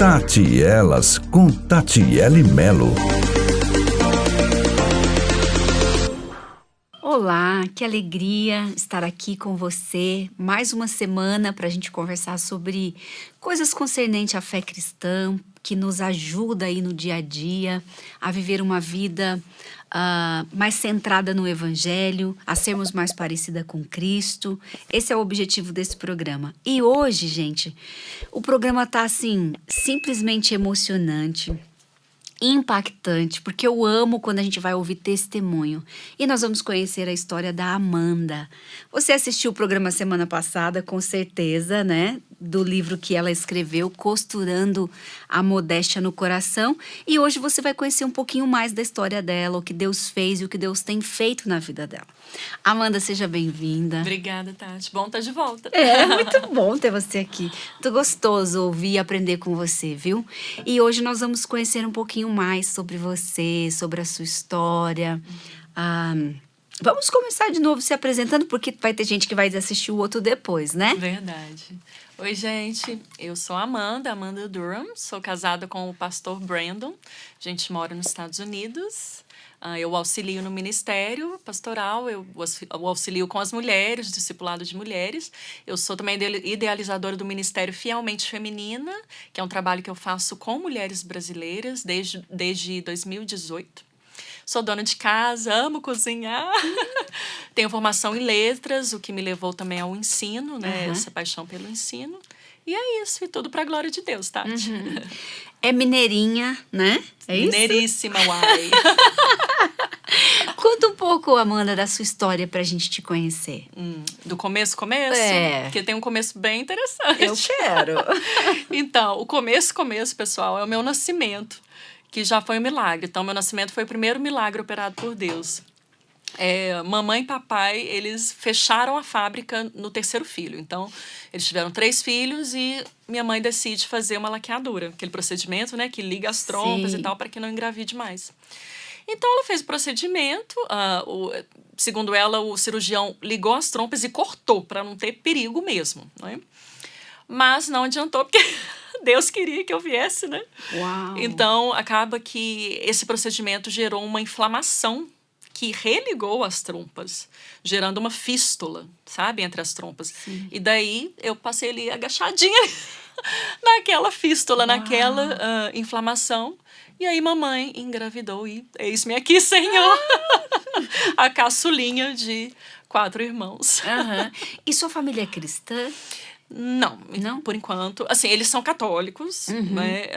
Tati e Elas com Tatiele Melo. Olá, que alegria estar aqui com você. Mais uma semana para a gente conversar sobre coisas concernentes à fé cristã, que nos ajuda aí no dia a dia a viver uma vida mais centrada no Evangelho, a sermos mais parecida com Cristo. Esse é o objetivo desse programa. E hoje, gente, o programa tá assim, simplesmente emocionante, impactante, porque eu amo quando a gente vai ouvir testemunho. E nós vamos conhecer a história da Amanda. Você assistiu o programa semana passada, com certeza, né? Do livro que ela escreveu, Costurando a Modéstia no Coração. E hoje você vai conhecer um pouquinho mais da história dela, o que Deus fez e o que Deus tem feito na vida dela. Amanda, seja bem-vinda. Obrigada, Tati. Bom estar de volta. É muito bom ter você aqui. Muito gostoso ouvir e aprender com você, viu? E hoje nós vamos conhecer um pouquinho mais sobre você, sobre a sua história. Vamos começar de novo se apresentando, porque vai ter gente que vai assistir o outro depois, né? Verdade. Oi, gente. Eu sou a Amanda Durham. Sou casada com o pastor Brandon. A gente mora nos Estados Unidos. Eu auxilio no ministério pastoral, eu auxilio com as mulheres, discipulado de mulheres. Eu sou também idealizadora do Ministério Fielmente Feminina, que é um trabalho que eu faço com mulheres brasileiras desde 2018. Sou dona de casa, amo cozinhar. Tenho formação em letras, o que me levou também ao ensino, né? Essa paixão pelo ensino. E é isso, e tudo pra glória de Deus, Tati. É mineirinha, né? É isso? Mineiríssima, uai. Conta um pouco, Amanda, da sua história pra gente te conhecer. Do começo? É. Porque tem um começo bem interessante. Eu quero. Então, o começo, pessoal, é o meu nascimento, que já foi um milagre. Então, meu nascimento foi o primeiro milagre operado por Deus. Mamãe e papai, eles fecharam a fábrica no terceiro filho. Então, eles tiveram 3 filhos e minha mãe decide fazer uma laqueadura. Aquele procedimento, né, que liga as trompas. Sim. E tal, para que não engravide mais. Então, ela fez o procedimento. Segundo ela, o cirurgião ligou as trompas e cortou, para não ter perigo mesmo. Né? Mas não adiantou, porque Deus queria que eu viesse, né? Uau. Então, acaba que esse procedimento gerou uma inflamação que religou as trompas, gerando uma fístula, sabe, entre as trompas. Sim. E daí eu passei ali agachadinha naquela fístula, naquela inflamação. E aí mamãe engravidou e eis-me aqui, Senhor, a caçulinha de 4 irmãos. E sua família é cristã? Não, por enquanto. Assim, eles são católicos, né?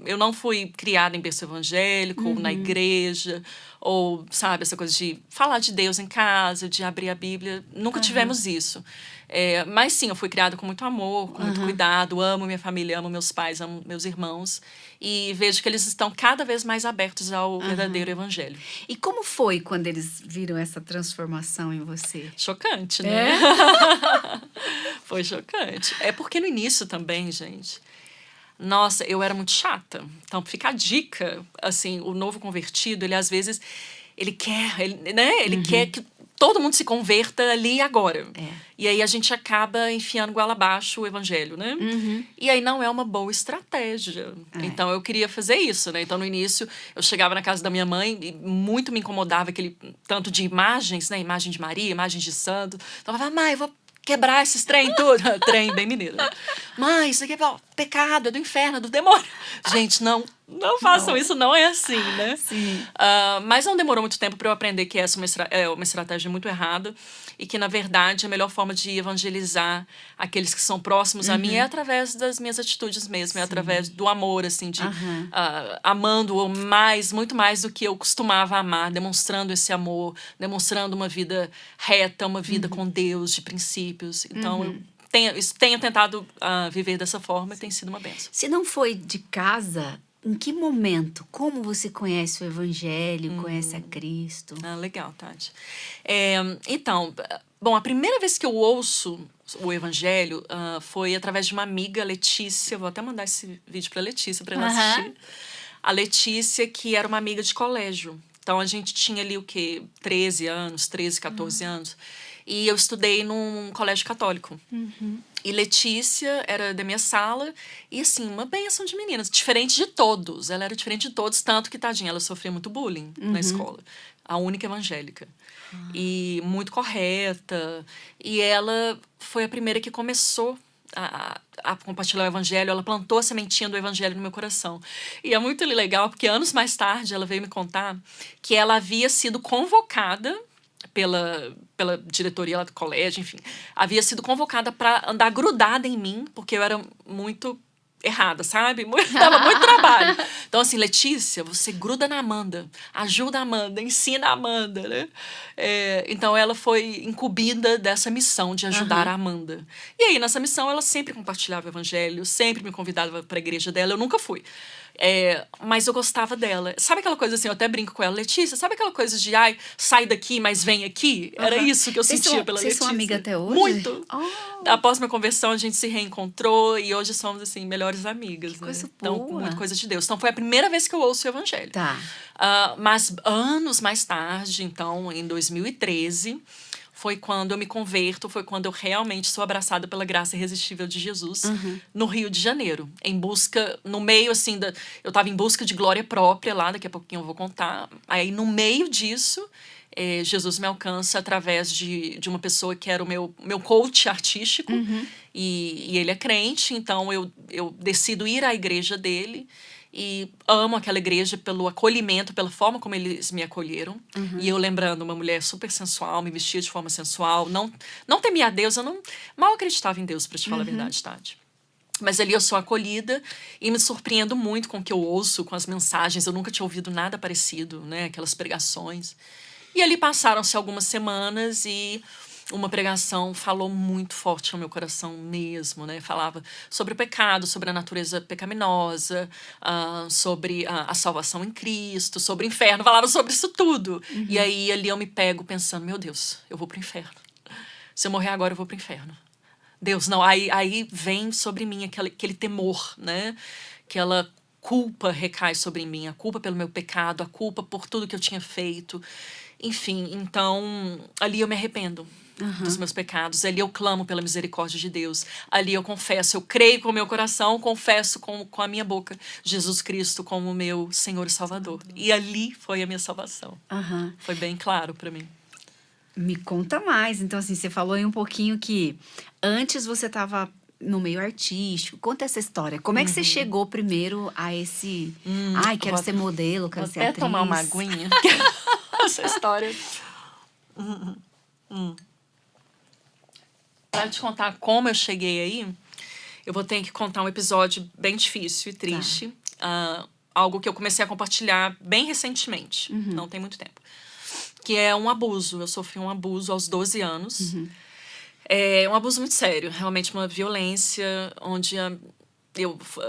Eu não fui criada em berço evangélico, ou na igreja, ou, sabe, essa coisa de falar de Deus em casa, de abrir a Bíblia. Nunca tivemos isso. Mas sim, eu fui criada com muito amor, com muito cuidado. Amo minha família, amo meus pais, amo meus irmãos. E vejo que eles estão cada vez mais abertos ao verdadeiro evangelho. E como foi quando eles viram essa transformação em você? Chocante, né? Foi chocante. É porque no início também, gente, nossa, eu era muito chata. Então, fica a dica, assim, o novo convertido, ele às vezes, ele quer que todo mundo se converta ali e agora. E aí a gente acaba enfiando goela abaixo o evangelho, né? E aí não é uma boa estratégia. Então eu queria fazer isso, né? Então no início eu chegava na casa da minha mãe e muito me incomodava aquele tanto de imagens, né? Imagem de Maria, imagem de santo. Então eu falava, mãe, eu vou quebrar esses trem tudo. Trem bem mineiro. Mãe, isso aqui é pecado, é do inferno, é do demônio. Gente, não façam isso, não é assim, né? Sim. Mas não demorou muito tempo para eu aprender que essa é uma estratégia muito errada e que, na verdade, a melhor forma de evangelizar aqueles que são próximos a mim é através das minhas atitudes mesmo, é através do amor, assim, de amando muito mais do que eu costumava amar, demonstrando esse amor, demonstrando uma vida reta, uma vida com Deus, de princípios. Então, eu tenho tentado viver dessa forma e tem sido uma bênção. Se não foi de casa, em que momento? Como você conhece o Evangelho, conhece a Cristo? Legal, Tati. Então, bom, a primeira vez que eu ouço o Evangelho foi através de uma amiga, Letícia. Vou até mandar esse vídeo para Letícia, para ela assistir. A Letícia, que era uma amiga de colégio. Então, a gente tinha ali o quê? 13, 14 anos. E eu estudei num colégio católico. E Letícia era da minha sala, e assim, uma bênção de meninas, diferente de todos. Ela era diferente de todos, tanto que, tadinha, ela sofria muito bullying na escola. A única evangélica. E muito correta. E ela foi a primeira que começou a compartilhar o evangelho. Ela plantou a sementinha do evangelho no meu coração. E é muito legal, porque anos mais tarde ela veio me contar que ela havia sido convocada pela diretoria lá do colégio, enfim, havia sido convocada para andar grudada em mim, porque eu era muito errada, sabe? Dava muito trabalho. Então, assim, Letícia, você gruda na Amanda, ajuda a Amanda, ensina a Amanda, né? Então, ela foi incumbida dessa missão de ajudar a Amanda. E aí, nessa missão, ela sempre compartilhava o evangelho, sempre me convidava para a igreja dela, eu nunca fui. Mas eu gostava dela. Sabe aquela coisa assim, eu até brinco com ela, Letícia, sabe aquela coisa de, ai, sai daqui, mas vem aqui? Era isso que eu sentia pela Letícia. Vocês são amigas até hoje? Muito. Oh. Após minha conversão, a gente se reencontrou e hoje somos, assim, melhores amigas. Que coisa Então, boa. muita coisa de Deus. Então, foi a primeira vez que eu ouço o evangelho. Tá. Mas anos mais tarde, então, em 2013... foi quando eu me converto, foi quando eu realmente sou abraçada pela graça irresistível de Jesus no Rio de Janeiro. No meio, assim, eu estava em busca de glória própria lá, daqui a pouquinho eu vou contar. Aí, no meio disso, Jesus me alcança através de uma pessoa que era o meu coach artístico. E ele é crente, então eu decido ir à igreja dele. E amo aquela igreja pelo acolhimento, pela forma como eles me acolheram. E eu lembrando, uma mulher super sensual, me vestia de forma sensual. Não temia a Deus, eu mal acreditava em Deus, pra te falar a verdade, Tati. Mas ali eu sou acolhida e me surpreendo muito com o que eu ouço, com as mensagens. Eu nunca tinha ouvido nada parecido, né? Aquelas pregações. E ali passaram-se algumas semanas e uma pregação falou muito forte no meu coração mesmo, né? Falava sobre o pecado, sobre a natureza pecaminosa, sobre a salvação em Cristo, sobre o inferno, falava sobre isso tudo. E aí ali eu me pego pensando, meu Deus, eu vou pro inferno. Se eu morrer agora, eu vou pro inferno. Deus, não. Aí vem sobre mim aquele temor, né? Aquela culpa recai sobre mim, a culpa pelo meu pecado, a culpa por tudo que eu tinha feito. Enfim, então, ali eu me arrependo dos meus pecados. Ali eu clamo pela misericórdia de Deus. Ali eu confesso, eu creio com o meu coração, confesso com a minha boca Jesus Cristo como meu Senhor e Salvador. E ali foi a minha salvação. Foi bem claro para mim. Me conta mais. Então, assim, você falou aí um pouquinho que antes você estava no meio artístico. Conta essa história. Como é que você chegou primeiro a esse... Ai, quero ser modelo, quero ser até atriz. tomar uma aguinha. Essa história. Para te contar como eu cheguei aí, eu vou ter que contar um episódio bem difícil e triste. Algo que eu comecei a compartilhar bem recentemente. Não tem muito tempo. Que é um abuso. Eu sofri um abuso aos 12 anos. É um abuso muito sério. Realmente uma violência onde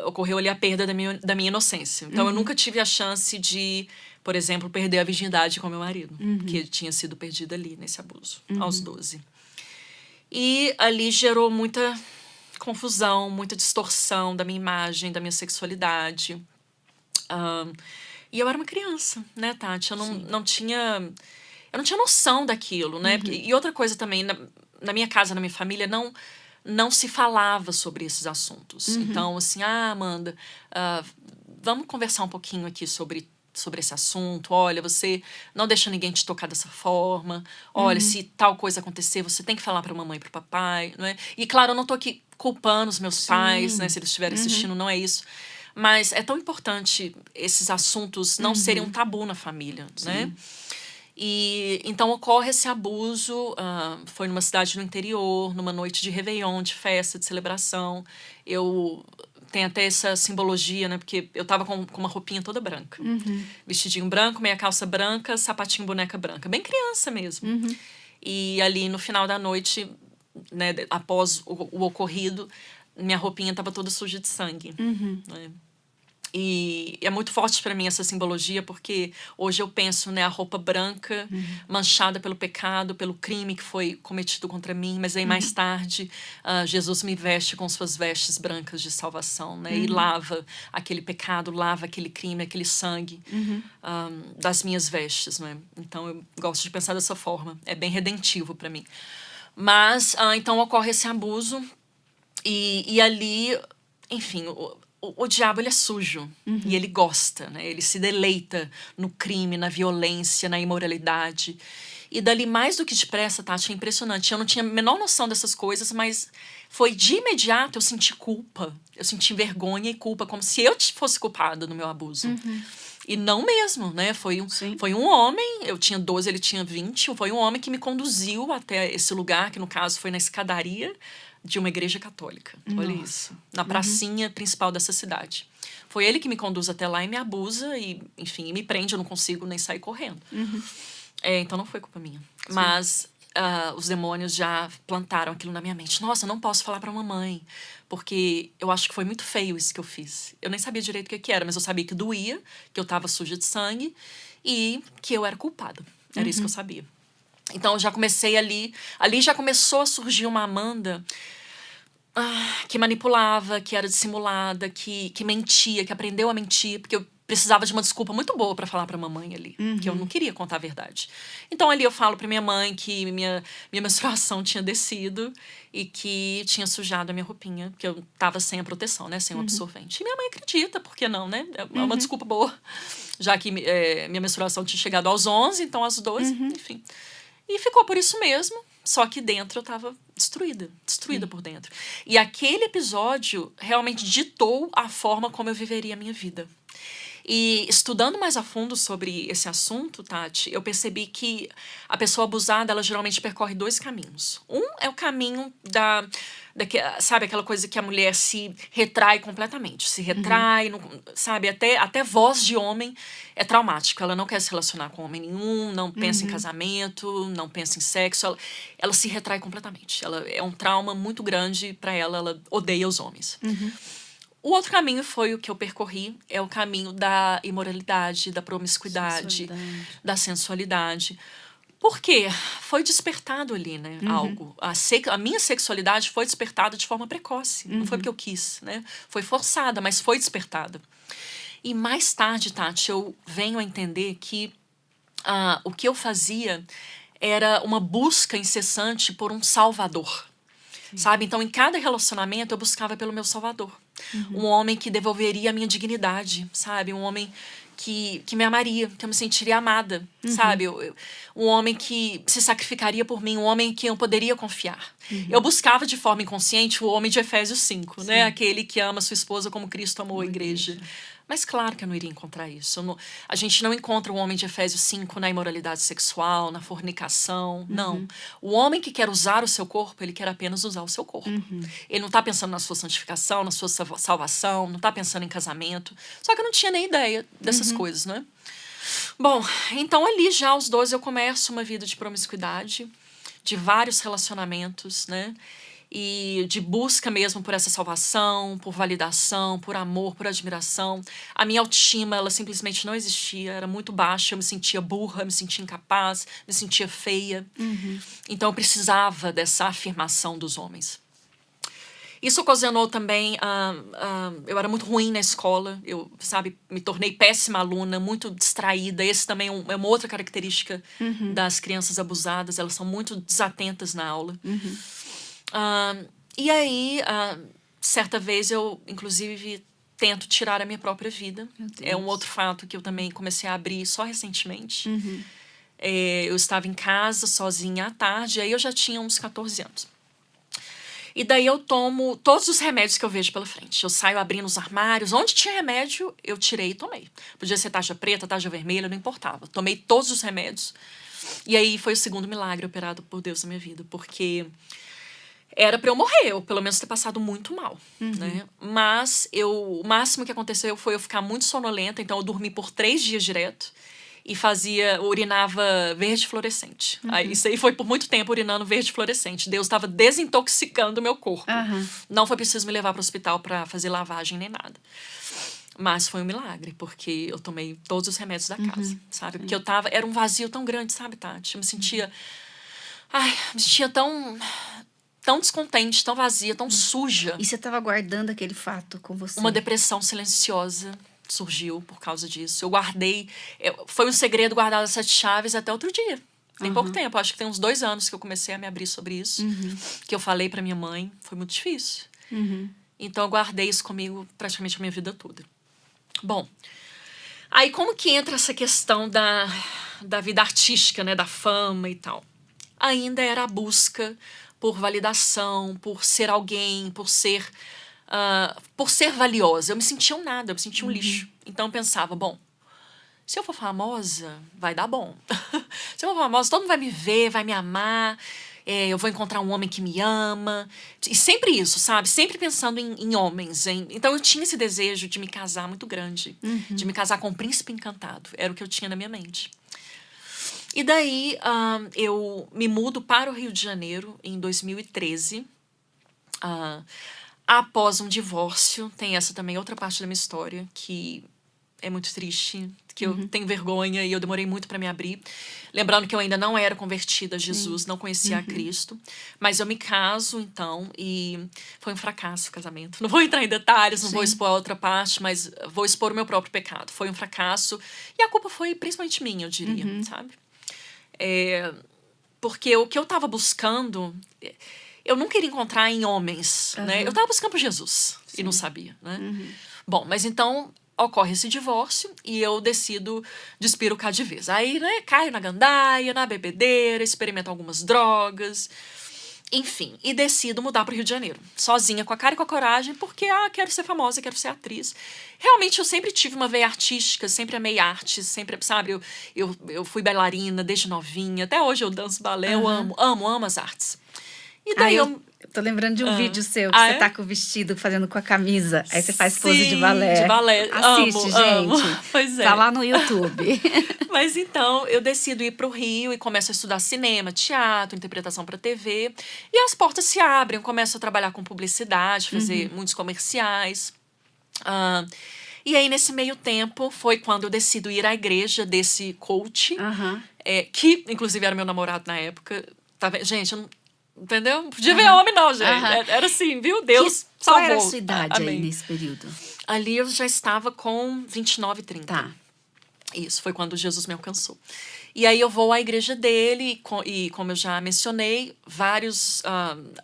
ocorreu ali a perda da minha inocência. Então, eu nunca tive a chance de, por exemplo, perder a virgindade com meu marido. Que tinha sido perdida ali, nesse abuso, aos 12. E ali gerou muita confusão, muita distorção da minha imagem, da minha sexualidade. E eu era uma criança, né, Tati? Eu não tinha noção daquilo, né? E outra coisa também, na minha casa, na minha família, não se falava sobre esses assuntos. Então, assim, Amanda, vamos conversar um pouquinho aqui sobre esse assunto. Olha, você não deixa ninguém te tocar dessa forma. Olha, se tal coisa acontecer, você tem que falar pra mamãe e pro papai, não é? E, claro, eu não tô aqui culpando os meus pais, né? Se eles estiverem assistindo, não é isso. Mas é tão importante esses assuntos não serem um tabu na família, né? E então ocorre esse abuso, foi numa cidade no interior, numa noite de Réveillon, de festa, de celebração. Tem até essa simbologia, né? Porque eu tava com uma roupinha toda branca. Vestidinho branco, meia calça branca, sapatinho boneca branca. Bem criança mesmo. E ali no final da noite, né, após o ocorrido, minha roupinha tava toda suja de sangue. Né? E é muito forte para mim essa simbologia, porque hoje eu penso, né, a roupa branca, manchada pelo pecado, pelo crime que foi cometido contra mim, mas aí mais tarde Jesus me veste com suas vestes brancas de salvação, né, e lava aquele pecado, lava aquele crime, aquele sangue das minhas vestes, né. Então eu gosto de pensar dessa forma, é bem redentivo para mim. Mas então ocorre esse abuso. E ali, enfim, o diabo, ele é sujo. E ele gosta, né? Ele se deleita no crime, na violência, na imoralidade. E dali, mais do que depressa, Tati, é impressionante. Eu não tinha a menor noção dessas coisas, mas foi de imediato eu senti culpa. Eu senti vergonha e culpa, como se eu fosse culpada no meu abuso. E não mesmo, né? Foi um homem, eu tinha 12, ele tinha 20. Foi um homem que me conduziu até esse lugar, que no caso foi na escadaria de uma igreja católica. Olha isso. Na pracinha principal dessa cidade. Foi ele que me conduz até lá e me abusa e, enfim, me prende, eu não consigo nem sair correndo. Então não foi culpa minha. Mas os demônios já plantaram aquilo na minha mente. Nossa, eu não posso falar pra mamãe, porque eu acho que foi muito feio isso que eu fiz. Eu nem sabia direito o que era, mas eu sabia que doía, que eu tava suja de sangue e que eu era culpada. Era isso que eu sabia. Então eu já comecei ali já começou a surgir uma Amanda que manipulava, que era dissimulada, que mentia, que aprendeu a mentir, porque eu precisava de uma desculpa muito boa pra falar pra mamãe ali, que eu não queria contar a verdade. Então ali eu falo pra minha mãe que minha menstruação tinha descido e que tinha sujado a minha roupinha, que eu tava sem a proteção, né, sem o absorvente. E minha mãe acredita, por que não, né? É uma desculpa boa, já que minha menstruação tinha chegado aos 11, então aos 12, enfim. E ficou por isso mesmo, só que dentro eu tava destruída por dentro. E aquele episódio realmente ditou a forma como eu viveria a minha vida. E estudando mais a fundo sobre esse assunto, Tati, eu percebi que a pessoa abusada, ela geralmente percorre 2 caminhos. Um é o caminho sabe, aquela coisa que a mulher se retrai completamente. Se retrai, sabe, até voz de homem é traumático. Ela não quer se relacionar com homem nenhum, não pensa em casamento, não pensa em sexo. Ela se retrai completamente. É um trauma muito grande pra ela odeia os homens. O outro caminho foi o que eu percorri, é o caminho da imoralidade, da promiscuidade, da sensualidade. Por quê? Foi despertado ali, né, algo. A minha sexualidade foi despertada de forma precoce. Não foi porque eu quis, né? Foi forçada, mas foi despertada. E mais tarde, Tati, eu venho a entender que o que eu fazia era uma busca incessante por um salvador. Sabe? Então, em cada relacionamento, eu buscava pelo meu salvador. Um homem que devolveria a minha dignidade, sabe? Um homem que me amaria, que eu me sentiria amada, sabe? Um homem que se sacrificaria por mim, um homem em quem eu poderia confiar. Eu buscava de forma inconsciente o homem de Efésios 5, né? Aquele que ama sua esposa como Cristo amou a igreja. Mas claro que eu não iria encontrar isso. A gente não encontra o homem de Efésios 5 na imoralidade sexual, na fornicação, não. O homem que quer usar o seu corpo, ele quer apenas usar o seu corpo. Ele não está pensando na sua santificação, na sua salvação, não está pensando em casamento. Só que eu não tinha nem ideia dessas coisas, né? Bom, então ali já aos 12 eu começo uma vida de promiscuidade, de vários relacionamentos, né? E de busca mesmo por essa salvação, por validação, por amor, por admiração. A minha autoestima, ela simplesmente não existia, era muito baixa, eu me sentia burra, me sentia incapaz, me sentia feia. Então eu precisava dessa afirmação dos homens. Isso ocasionou também, eu era muito ruim na escola, eu, sabe, me tornei péssima aluna, muito distraída. Esse também é uma outra característica das crianças abusadas, elas são muito desatentas na aula. E aí, certa vez eu, inclusive, tento tirar a minha própria vida. É um outro fato que eu também comecei a abrir só recentemente. Eu estava em casa, sozinha à tarde, aí eu já tinha uns 14 anos. E daí eu tomo todos os remédios que eu vejo pela frente. Eu saio abrindo os armários. Onde tinha remédio, eu tirei e tomei. Podia ser taxa preta, taxa vermelha, não importava. Tomei todos os remédios. E aí foi o segundo milagre operado por Deus na minha vida. Porque era pra eu morrer, ou pelo menos ter passado muito mal, né? Mas o máximo que aconteceu foi eu ficar muito sonolenta. Então eu dormi por 3 dias direto. E urinava verde fluorescente. Isso aí foi por muito tempo urinando verde fluorescente. Deus estava desintoxicando o meu corpo. Não foi preciso me levar para o hospital para fazer lavagem nem nada. Mas foi um milagre, porque eu tomei todos os remédios da casa, sabe? Porque era um vazio tão grande, sabe, Tati? Eu me sentia tão descontente, tão vazia, tão suja. E você estava guardando aquele fato com você? Uma depressão silenciosa surgiu por causa disso. Eu guardei... Foi um segredo guardado às 7 chaves até outro dia. Tem pouco tempo. Acho que tem uns 2 anos que eu comecei a me abrir sobre isso. Que eu falei pra minha mãe. Foi muito difícil. Então eu guardei isso comigo praticamente a minha vida toda. Bom, aí como que entra essa questão da vida artística, né? Da fama e tal? Ainda era a busca por validação, por ser alguém, por ser valiosa. Eu me sentia um nada, eu me sentia um lixo. Então eu pensava, bom, se eu for famosa, vai dar bom. Se eu for famosa, todo mundo vai me ver, vai me amar, eu vou encontrar um homem que me ama. E sempre isso, sabe? Sempre pensando em homens. Então eu tinha esse desejo de me casar muito grande. De me casar com um príncipe encantado. Era o que eu tinha na minha mente. E daí eu me mudo para o Rio de Janeiro em 2013. Após um divórcio. Tem essa também outra parte da minha história que é muito triste, que eu tenho vergonha e eu demorei muito para me abrir. Lembrando que eu ainda não era convertida a Jesus, não conhecia a Cristo. Mas eu me caso, então, e foi um fracasso o casamento. Não vou entrar em detalhes, não vou expor a outra parte, mas vou expor o meu próprio pecado. Foi um fracasso e a culpa foi principalmente minha, eu diria, sabe? Porque o que eu tava buscando, eu não queria encontrar em homens, né? Eu tava buscando por Jesus e não sabia, né? Bom, mas então ocorre esse divórcio e eu decido despirocar de vez. Aí, né, caio na gandaia, na bebedeira, experimento algumas drogas, enfim, e decido mudar para o Rio de Janeiro, sozinha, com a cara e com a coragem, porque, quero ser famosa, quero ser atriz. Realmente, eu sempre tive uma veia artística, sempre amei artes, sempre, sabe, eu fui bailarina desde novinha, até hoje eu danço balé, eu amo as artes. E daí eu tô lembrando de um vídeo seu, que você tá com o vestido, fazendo com a camisa. Aí você faz pose de balé. De balé. Assiste, gente. Pois é. Tá lá no YouTube. Mas então, eu decido ir pro Rio e começo a estudar cinema, teatro, interpretação pra TV. E as portas se abrem, eu começo a trabalhar com publicidade, fazer muitos comerciais. E aí, nesse meio tempo, foi quando eu decido ir à igreja desse coach, que, inclusive, era meu namorado na época. Tá vendo? Gente, eu não... Entendeu? Não podia ver homem, não, gente. Era assim, viu? Deus salvou. Qual era a sua idade aí nesse período? Ali eu já estava com 29, 30. Tá. Isso, foi quando Jesus me alcançou. E aí eu vou à igreja dele e como eu já mencionei,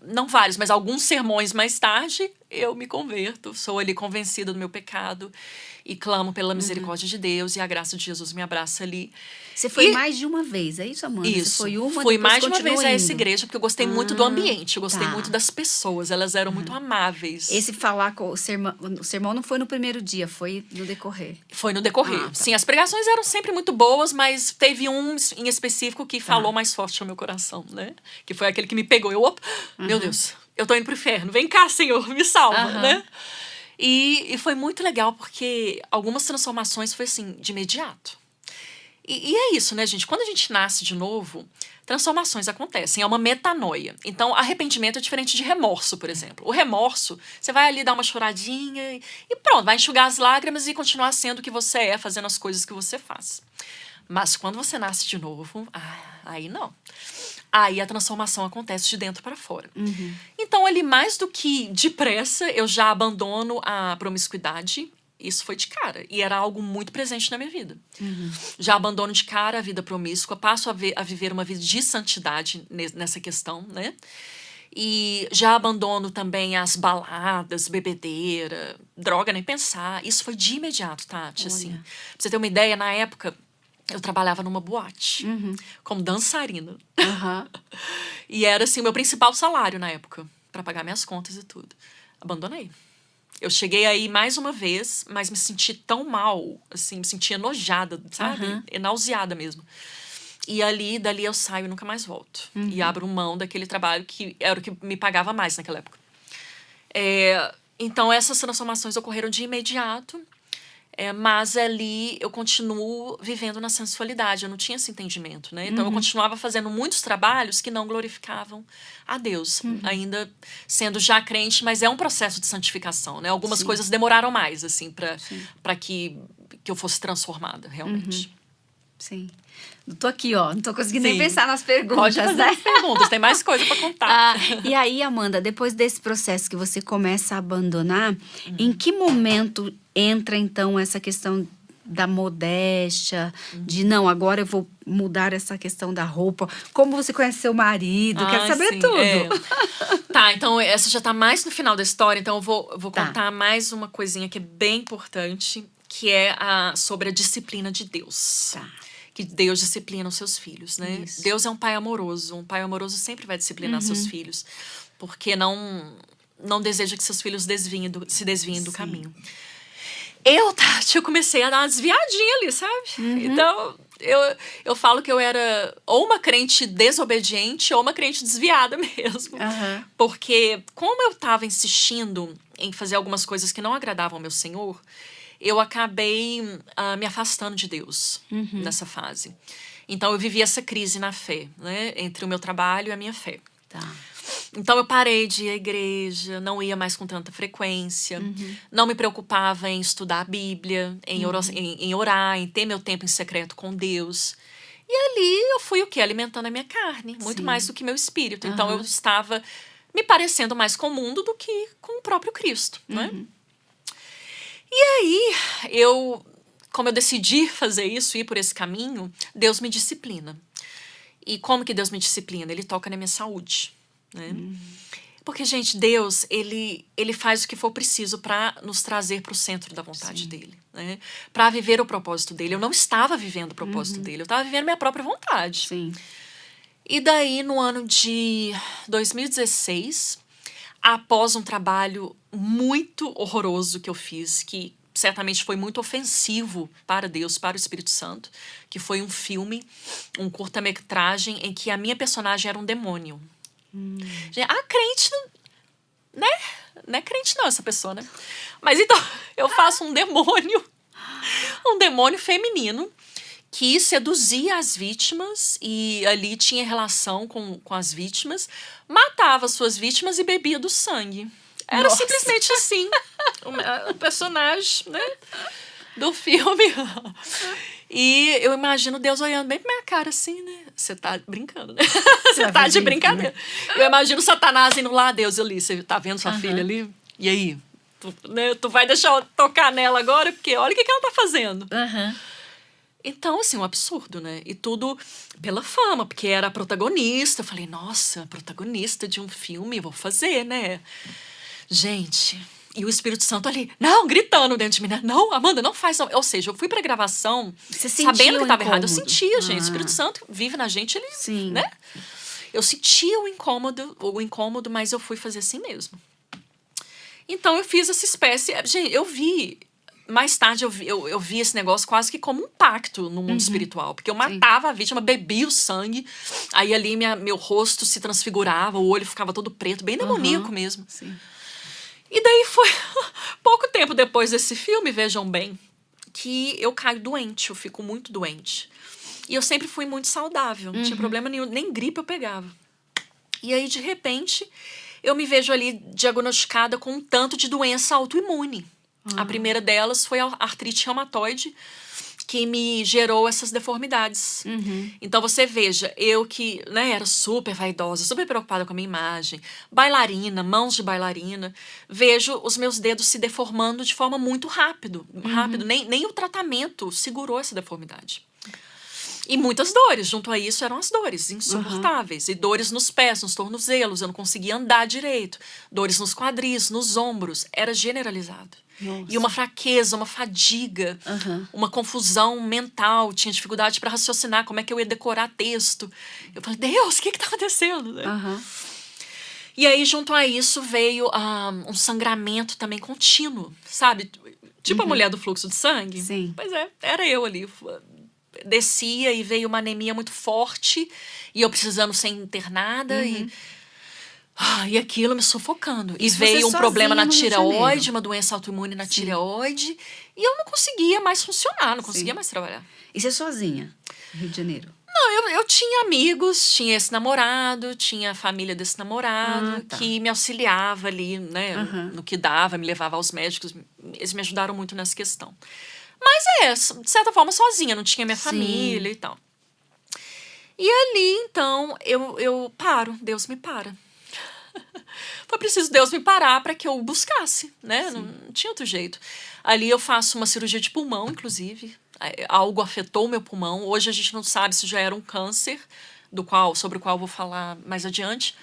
não vários, mas alguns sermões mais tarde, eu me converto. Sou ali convencida do meu pecado e clamo pela misericórdia de Deus e a graça de Jesus me abraça ali. Você foi mais de uma vez, é isso, Amanda? Isso. Você foi uma, fui depois mais de uma vez a essa indo. igreja, porque eu gostei muito do ambiente, eu gostei muito das pessoas, elas eram muito amáveis. Esse falar com o sermão não foi no primeiro dia, foi no decorrer. Foi no decorrer. Tá. Sim, as pregações eram sempre muito boas, mas teve um em específico que falou mais forte ao meu coração, né? Que foi aquele que me pegou. Meu Deus, eu tô indo pro inferno. Vem cá, Senhor, me salva, né? E foi muito legal, porque algumas transformações foi assim, de imediato. E é isso, né, gente? Quando a gente nasce de novo, transformações acontecem. É uma metanoia. Então, arrependimento é diferente de remorso, por exemplo. O remorso, você vai ali dar uma choradinha e pronto, vai enxugar as lágrimas e continuar sendo o que você é, fazendo as coisas que você faz. Mas quando você nasce de novo, aí não. Aí a transformação acontece de dentro para fora. Então, ali, mais do que depressa, eu já abandono a promiscuidade. Isso foi de cara. E era algo muito presente na minha vida. Já abandono de cara a vida promíscua, passo a viver uma vida de santidade nessa questão, né? E já abandono também as baladas, bebedeira, droga, nem pensar. Isso foi de imediato, Tati, assim. Pra você ter uma ideia, na época, eu trabalhava numa boate, como dançarina. E era, assim, o meu principal salário na época, para pagar minhas contas e tudo. Abandonei. Eu cheguei aí mais uma vez, mas me senti tão mal, assim, me senti enojada, sabe? Nauseada mesmo. E dali eu saio e nunca mais volto. E abro mão daquele trabalho que era o que me pagava mais naquela época. Então, essas transformações ocorreram de imediato. Mas ali eu continuo vivendo na sensualidade, eu não tinha esse entendimento, né? Então eu continuava fazendo muitos trabalhos que não glorificavam a Deus, ainda sendo já crente, mas é um processo de santificação, né? Algumas coisas demoraram mais, assim, para que eu fosse transformada, realmente. Sim. Tô aqui, ó, não tô conseguindo nem pensar nas perguntas, Pode fazer as perguntas, tem mais coisa para contar. E aí, Amanda, depois desse processo que você começa a abandonar, em que momento entra, então, essa questão da modéstia, de não, agora eu vou mudar essa questão da roupa. Como você conhece seu marido? Quero saber sim, tudo. Tá, então essa já tá mais no final da história, então eu vou Tá. contar mais uma coisinha que é bem importante, que é sobre a disciplina de Deus. Tá. Que Deus disciplina os seus filhos, né? Isso. Deus é um pai amoroso. Um pai amoroso sempre vai disciplinar seus filhos, porque não deseja que seus filhos se desviem do caminho. Tati, eu comecei a dar uma desviadinha ali, sabe? Então, eu falo que eu era ou uma crente desobediente ou uma crente desviada mesmo. Porque como eu estava insistindo em fazer algumas coisas que não agradavam ao meu Senhor, eu acabei me afastando de Deus nessa fase. Então, eu vivi essa crise na fé, né? Entre o meu trabalho e a minha fé. Tá. Então, eu parei de ir à igreja, não ia mais com tanta frequência, não me preocupava em estudar a Bíblia, em orar, em ter meu tempo em secreto com Deus. E ali eu fui o quê? Alimentando a minha carne, muito mais do que meu espírito. Então, eu estava me parecendo mais com o mundo do que com o próprio Cristo, né? E aí, como eu decidi fazer isso, ir por esse caminho, Deus me disciplina. E como que Deus me disciplina? Ele toca na minha saúde, né? Porque, gente, Deus, ele faz o que for preciso para nos trazer para o centro da vontade dele, né? Para viver o propósito dele. Eu não estava vivendo o propósito dele, eu estava vivendo minha própria vontade. Sim. E daí, no ano de 2016, após um trabalho muito horroroso que eu fiz, que certamente foi muito ofensivo para Deus, para o Espírito Santo, que foi um filme, um curta-metragem em que a minha personagem era um demônio. Gente, a crente, né? Não é crente não, essa pessoa, né? Mas então, eu faço um demônio feminino que seduzia as vítimas e ali tinha relação com as vítimas, matava suas vítimas e bebia do sangue. Era simplesmente assim, o personagem, né, do filme. E eu imagino Deus olhando bem pra minha cara assim, né? Você tá brincando, né? Você tá de brincadeira. Eu imagino Satanás indo lá, Deus ali, você tá vendo sua filha ali? E aí? Tu vai deixar eu tocar nela agora? Porque olha o que ela tá fazendo. Então, assim, um absurdo, né? E tudo pela fama, porque era a protagonista. Eu falei, nossa, protagonista de um filme, vou fazer, né? Gente, e o Espírito Santo ali, não, gritando dentro de mim, né? Não, Amanda, não faz. Não. Ou seja, eu fui pra gravação sabendo que estava errado. Eu sentia, gente. O Espírito Santo vive na gente, ele, né? Eu sentia o incômodo, mas eu fui fazer assim mesmo. Então, eu fiz essa espécie. Gente, eu vi. Mais tarde eu vi esse negócio quase que como um pacto no mundo espiritual. Porque eu matava a vítima, bebia o sangue. Aí ali meu rosto se transfigurava, o olho ficava todo preto, bem demoníaco mesmo. Sim. E daí foi pouco tempo depois desse filme, vejam bem, que eu caio doente, eu fico muito doente. E eu sempre fui muito saudável, não tinha problema nenhum, nem gripe eu pegava. E aí, de repente, eu me vejo ali diagnosticada com um tanto de doença autoimune. A primeira delas foi a artrite reumatoide, que me gerou essas deformidades. Então, você veja, eu que, né, era super vaidosa, super preocupada com a minha imagem, bailarina, mãos de bailarina, vejo os meus dedos se deformando de forma muito rápido. Nem o tratamento segurou essa deformidade. E muitas dores, junto a isso eram as dores insuportáveis. E dores nos pés, nos tornozelos, eu não conseguia andar direito. Dores nos quadris, nos ombros, era generalizado. Nossa. E uma fraqueza, uma fadiga, uma confusão mental, tinha dificuldade para raciocinar, como é que eu ia decorar texto. Eu falei, Deus, o que tá acontecendo? Né? E aí, junto a isso, veio um sangramento também contínuo, sabe? Tipo a mulher do fluxo de sangue. Sim. Pois é, era eu ali. Descia e veio uma anemia muito forte e eu precisando ser internada e aquilo me sufocando. E veio um problema na tireoide, uma doença autoimune na tireoide e eu não conseguia mais funcionar, não conseguia mais trabalhar. E você sozinha, no Rio de Janeiro? Não, eu tinha amigos, tinha esse namorado, tinha a família desse namorado que me auxiliava ali, né, no que dava, me levava aos médicos, eles me ajudaram muito nessa questão. Mas de certa forma, sozinha, não tinha minha família e tal. E ali, então, eu paro, Deus me para. Foi preciso Deus me parar para que eu o buscasse, né? Não tinha outro jeito. Ali eu faço uma cirurgia de pulmão, inclusive. Algo afetou o meu pulmão. Hoje a gente não sabe se já era um câncer, sobre o qual eu vou falar mais adiante,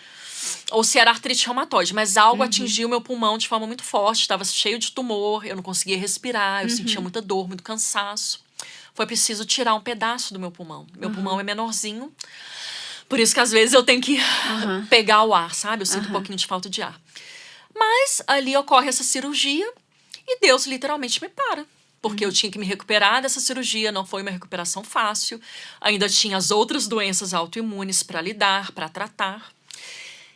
ou se era artrite reumatoide, mas algo atingiu meu pulmão de forma muito forte, estava cheio de tumor, eu não conseguia respirar, eu sentia muita dor, muito cansaço. Foi preciso tirar um pedaço do meu pulmão. Meu pulmão é menorzinho, por isso que às vezes eu tenho que pegar o ar, sabe? Eu sinto um pouquinho de falta de ar. Mas ali ocorre essa cirurgia e Deus literalmente me para. Porque eu tinha que me recuperar dessa cirurgia, não foi uma recuperação fácil. Ainda tinha as outras doenças autoimunes para lidar, para tratar.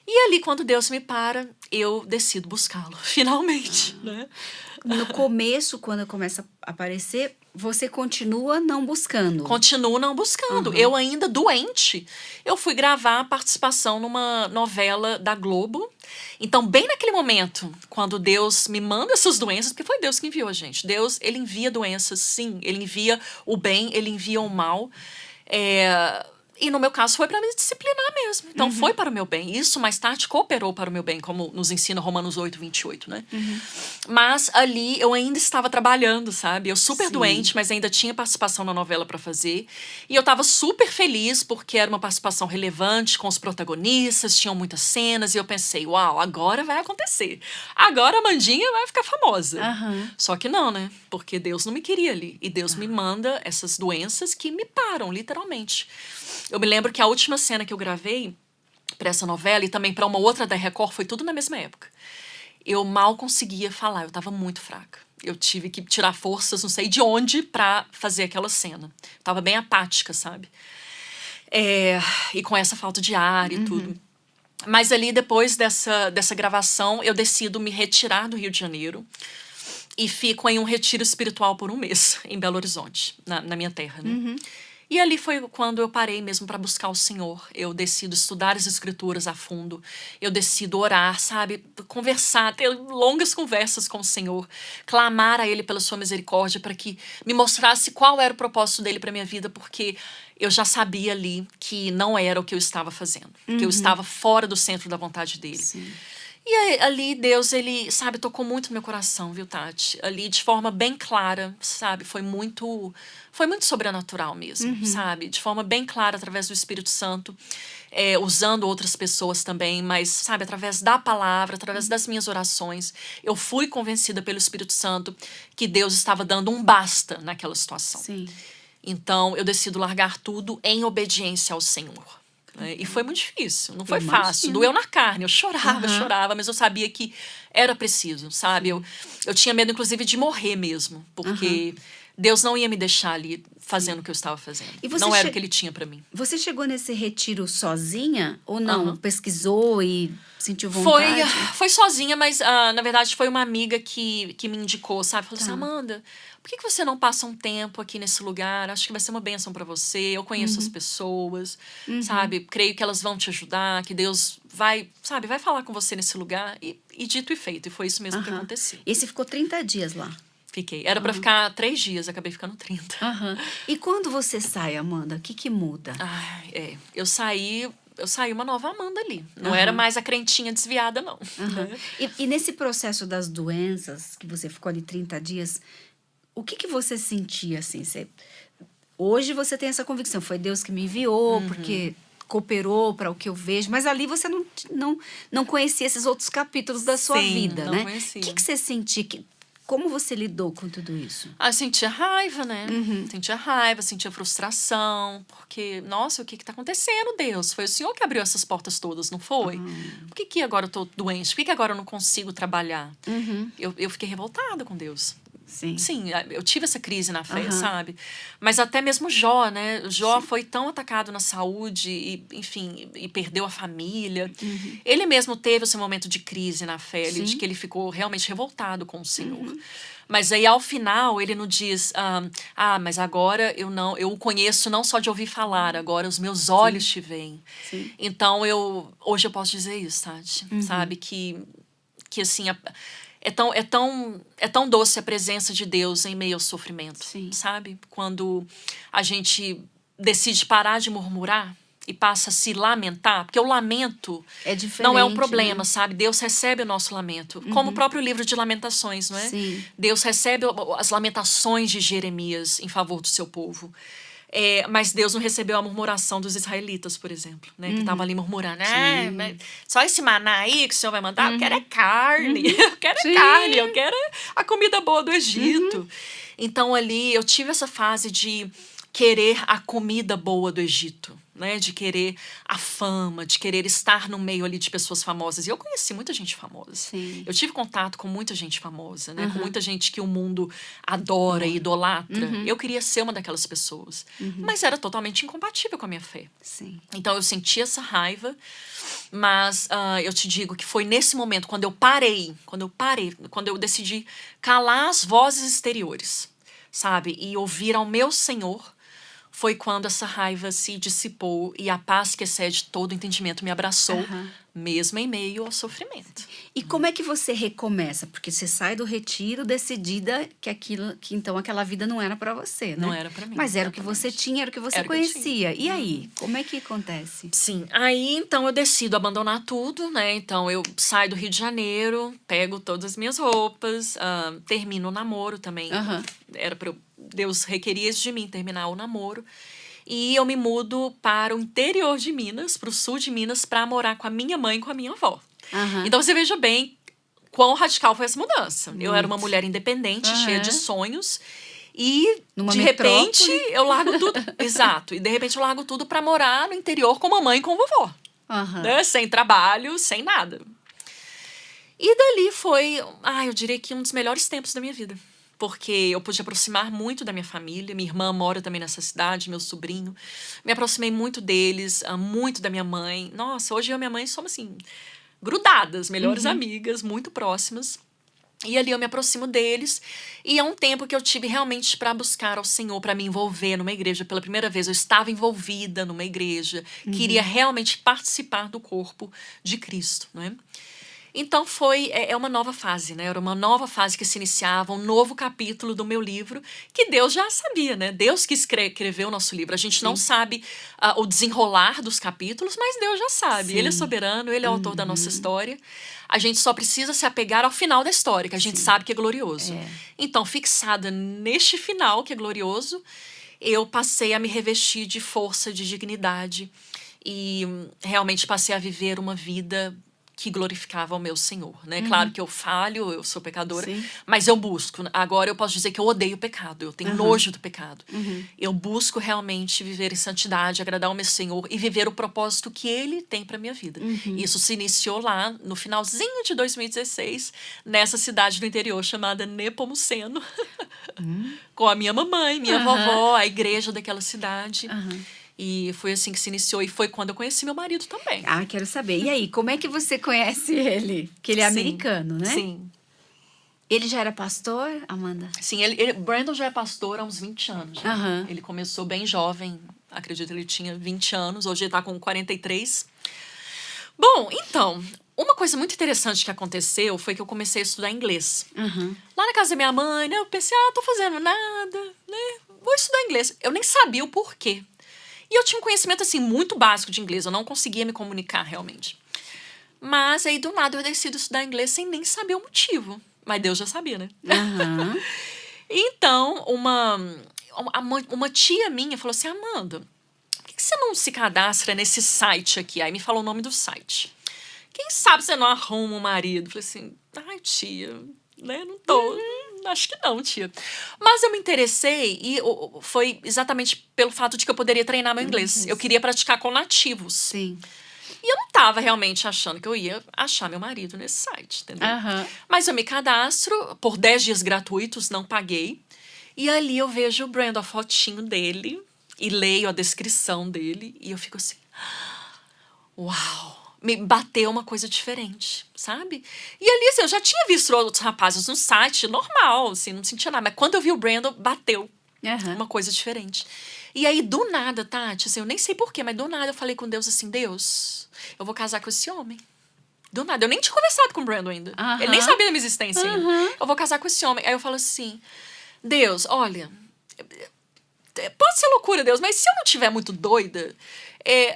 E ali, quando Deus me para, eu decido buscá-lo, finalmente, né? No começo, quando começa a aparecer, você continua não buscando. Continuo não buscando. Eu ainda doente, eu fui gravar a participação numa novela da Globo. Então, bem naquele momento, quando Deus me manda essas doenças, porque foi Deus que enviou a gente. Deus, ele envia doenças, sim. Ele envia o bem, ele envia o mal. E no meu caso foi para me disciplinar mesmo. Então foi para o meu bem. Isso mais tarde cooperou para o meu bem, como nos ensina Romanos 8:28, né? Mas ali eu ainda estava trabalhando, sabe? Eu super doente, mas ainda tinha participação na novela para fazer. E eu estava super feliz porque era uma participação relevante com os protagonistas, tinham muitas cenas e eu pensei, uau, agora vai acontecer. Agora a Mandinha vai ficar famosa. Só que não, né? Porque Deus não me queria ali. E Deus me manda essas doenças que me param, literalmente. Eu me lembro que a última cena que eu gravei para essa novela e também para uma outra da Record foi tudo na mesma época. Eu mal conseguia falar, eu estava muito fraca. Eu tive que tirar forças, não sei de onde, para fazer aquela cena. Eu tava bem apática, sabe? E com essa falta de ar e tudo. Mas ali, depois dessa gravação, eu decido me retirar do Rio de Janeiro e fico em um retiro espiritual por um mês, em Belo Horizonte, na minha terra, né? E ali foi quando eu parei mesmo para buscar o Senhor. Eu decido estudar as Escrituras a fundo. Eu decido orar, sabe? Conversar, ter longas conversas com o Senhor. Clamar a Ele pela sua misericórdia para que me mostrasse qual era o propósito dele para minha vida, porque eu já sabia ali que não era o que eu estava fazendo. Que eu estava fora do centro da vontade dele. Sim. E aí, ali Deus, ele, sabe, tocou muito no meu coração, viu, Tati? Ali de forma bem clara, sabe? Foi muito sobrenatural mesmo, sabe? De forma bem clara, através do Espírito Santo, usando outras pessoas também, mas, sabe, através da palavra, através das minhas orações, eu fui convencida pelo Espírito Santo que Deus estava dando um basta naquela situação. Sim. Então, eu decido largar tudo em obediência ao Senhor. E foi muito difícil, não foi fácil. Doeu na carne, eu chorava, mas eu sabia que era preciso, sabe? Eu tinha medo, inclusive, de morrer mesmo, porque Deus não ia me deixar ali fazendo o que eu estava fazendo. Não era o que Ele tinha para mim. Você chegou nesse retiro sozinha ou não? Pesquisou e sentiu vontade? Foi sozinha, mas na verdade foi uma amiga que me indicou, sabe? Falou assim, Amanda, por que você não passa um tempo aqui nesse lugar? Acho que vai ser uma bênção para você. Eu conheço as pessoas, sabe? Creio que elas vão te ajudar, que Deus vai falar com você nesse lugar. E dito e feito, e foi isso mesmo que aconteceu. E você ficou 30 dias lá? Fiquei. Era para ficar 3 dias, acabei ficando 30. E quando você sai, Amanda, o que muda? Eu saí uma nova Amanda ali. Não era mais a crentinha desviada, não. E nesse processo das doenças, que você ficou ali 30 dias, o que você sentia, assim? Hoje você tem essa convicção, foi Deus que me enviou, porque cooperou para o que eu vejo, mas ali você não conhecia esses outros capítulos da sua vida, não né? conhecia. O que você sentia? Como você lidou com tudo isso? Sentia raiva, né? Sentia raiva, sentia frustração, porque, nossa, o que está acontecendo, Deus? Foi o Senhor que abriu essas portas todas, não foi? Por que agora eu tô doente? Por que agora eu não consigo trabalhar? Eu fiquei revoltada com Deus. Sim, eu tive essa crise na fé, sabe? Mas até mesmo Jó, né? Jó foi tão atacado na saúde e, enfim, e perdeu a família. Ele mesmo teve esse momento de crise na fé, de que ele ficou realmente revoltado com o Senhor. Mas aí, ao final, ele não diz, mas agora eu o conheço não só de ouvir falar, agora os meus olhos te veem. Então, hoje eu posso dizer isso, Tati, sabe? Que assim, é tão doce a presença de Deus em meio ao sofrimento, sabe? Quando a gente decide parar de murmurar e passa a se lamentar, porque o lamento É diferente, não é um problema, né? sabe? Deus recebe o nosso lamento, como o próprio livro de Lamentações, não é? Sim. Deus recebe as lamentações de Jeremias em favor do seu povo. Mas Deus não recebeu a murmuração dos israelitas, por exemplo, né? Que estavam ali murmurando. Mas só esse maná aí que o Senhor vai mandar? Eu quero é carne. Eu quero Sim. carne. Eu quero a comida boa do Egito. Então, ali, eu tive essa fase de querer a comida boa do Egito, né? De querer a fama, de querer estar no meio ali de pessoas famosas. E eu conheci muita gente famosa. Sim. Eu tive contato com muita gente famosa, né? Com muita gente que o mundo adora e idolatra. Eu queria ser uma daquelas pessoas. Mas era totalmente incompatível com a minha fé. Sim. Então, eu senti essa raiva, mas eu te digo que foi nesse momento, quando eu decidi calar as vozes exteriores, sabe? E ouvir ao meu Senhor, foi quando essa raiva se dissipou e a paz que excede todo entendimento me abraçou, mesmo em meio ao sofrimento. E como é que você recomeça? Porque você sai do retiro decidida que então aquela vida não era para você, né? Não era pra mim, Mas era o que exatamente. você tinha, era o que você Era o que eu conhecia. E aí, como é que acontece? Sim, aí então eu decido abandonar tudo, né? Então eu saio do Rio de Janeiro, pego todas as minhas roupas, termino o namoro também. Era pra Deus requeria isso de mim, terminar o namoro. E eu me mudo para o interior de Minas, para o sul de Minas, para morar com a minha mãe e com a minha avó. Então você veja bem quão radical foi essa mudança. Eu era uma mulher independente, cheia de sonhos. E, Numa de metrópole. repente, eu largo tudo. Exato. E, de repente, eu largo tudo para morar no interior com mamãe e com vovó. Né? Sem trabalho, sem nada. E dali foi, eu diria que um dos melhores tempos da minha vida. Porque eu pude aproximar muito da minha família. Minha irmã mora também nessa cidade, meu sobrinho. Me aproximei muito deles, muito da minha mãe. Nossa, hoje eu e minha mãe somos, assim, grudadas, melhores amigas, muito próximas. E ali eu me aproximo deles. E é um tempo que eu tive realmente para buscar ao Senhor, para me envolver numa igreja. Pela primeira vez eu estava envolvida numa igreja. Queria realmente participar do corpo de Cristo, não é? Então é uma nova fase, né? Era uma nova fase que se iniciava, um novo capítulo do meu livro, que Deus já sabia, né? Deus que escreveu o nosso livro. A gente não sabe o desenrolar dos capítulos, mas Deus já sabe. Ele é soberano, Ele é o autor da nossa história. A gente só precisa se apegar ao final da história, que a gente sabe que é glorioso. Então, fixada neste final, que é glorioso, eu passei a me revestir de força, de dignidade, e realmente passei a viver uma vida que glorificava o meu Senhor, né? Claro que eu falho, eu sou pecadora, mas eu busco. Agora eu posso dizer que eu odeio o pecado, eu tenho nojo do pecado. Eu busco realmente viver em santidade, agradar o meu Senhor e viver o propósito que Ele tem para minha vida. Isso se iniciou lá no finalzinho de 2016, nessa cidade do interior chamada Nepomuceno, com a minha mamãe, minha vovó, a igreja daquela cidade. E foi assim que se iniciou. E foi quando eu conheci meu marido também. Quero saber. E aí, como é que você conhece ele? Porque ele é americano, né? Sim. Ele já era pastor, Amanda? Sim, Brandon já é pastor há uns 20 anos. Ele começou bem jovem, acredito que ele tinha 20 anos. Hoje ele tá com 43. Bom, então, uma coisa muito interessante que aconteceu foi que eu comecei a estudar inglês. Lá na casa da minha mãe, né, eu pensei, tô fazendo nada, né? Vou estudar inglês. Eu nem sabia o porquê. E eu tinha um conhecimento, assim, muito básico de inglês. Eu não conseguia me comunicar, realmente. Mas aí, do nada, eu decido estudar inglês sem nem saber o motivo. Mas Deus já sabia, né? Então, uma tia minha falou assim, Amanda, por que você não se cadastra nesse site aqui? Aí me falou o nome do site. Quem sabe você não arruma um marido? Eu falei assim, tia, né? Não tô... Acho que não, tia. Mas eu me interessei e foi exatamente pelo fato de que eu poderia treinar meu inglês. Eu queria praticar com nativos. Sim. E eu não estava realmente achando que eu ia achar meu marido nesse site, entendeu? Mas eu me cadastro por 10 dias gratuitos, não paguei. E ali eu vejo o Brandon, a fotinho dele, e leio a descrição dele. E eu fico assim, uau! Me bateu uma coisa diferente, sabe? E ali, assim, eu já tinha visto outros rapazes no site, normal, assim, não sentia nada. Mas quando eu vi o Brandon, bateu uma coisa diferente. E aí, do nada, Tati, assim, eu nem sei porquê, mas do nada eu falei com Deus assim, Deus, eu vou casar com esse homem. Do nada, eu nem tinha conversado com o Brandon ainda. Ele nem sabia da minha existência ainda. Eu vou casar com esse homem. Aí eu falo assim, Deus, olha, pode ser loucura, Deus, mas se eu não estiver muito doida...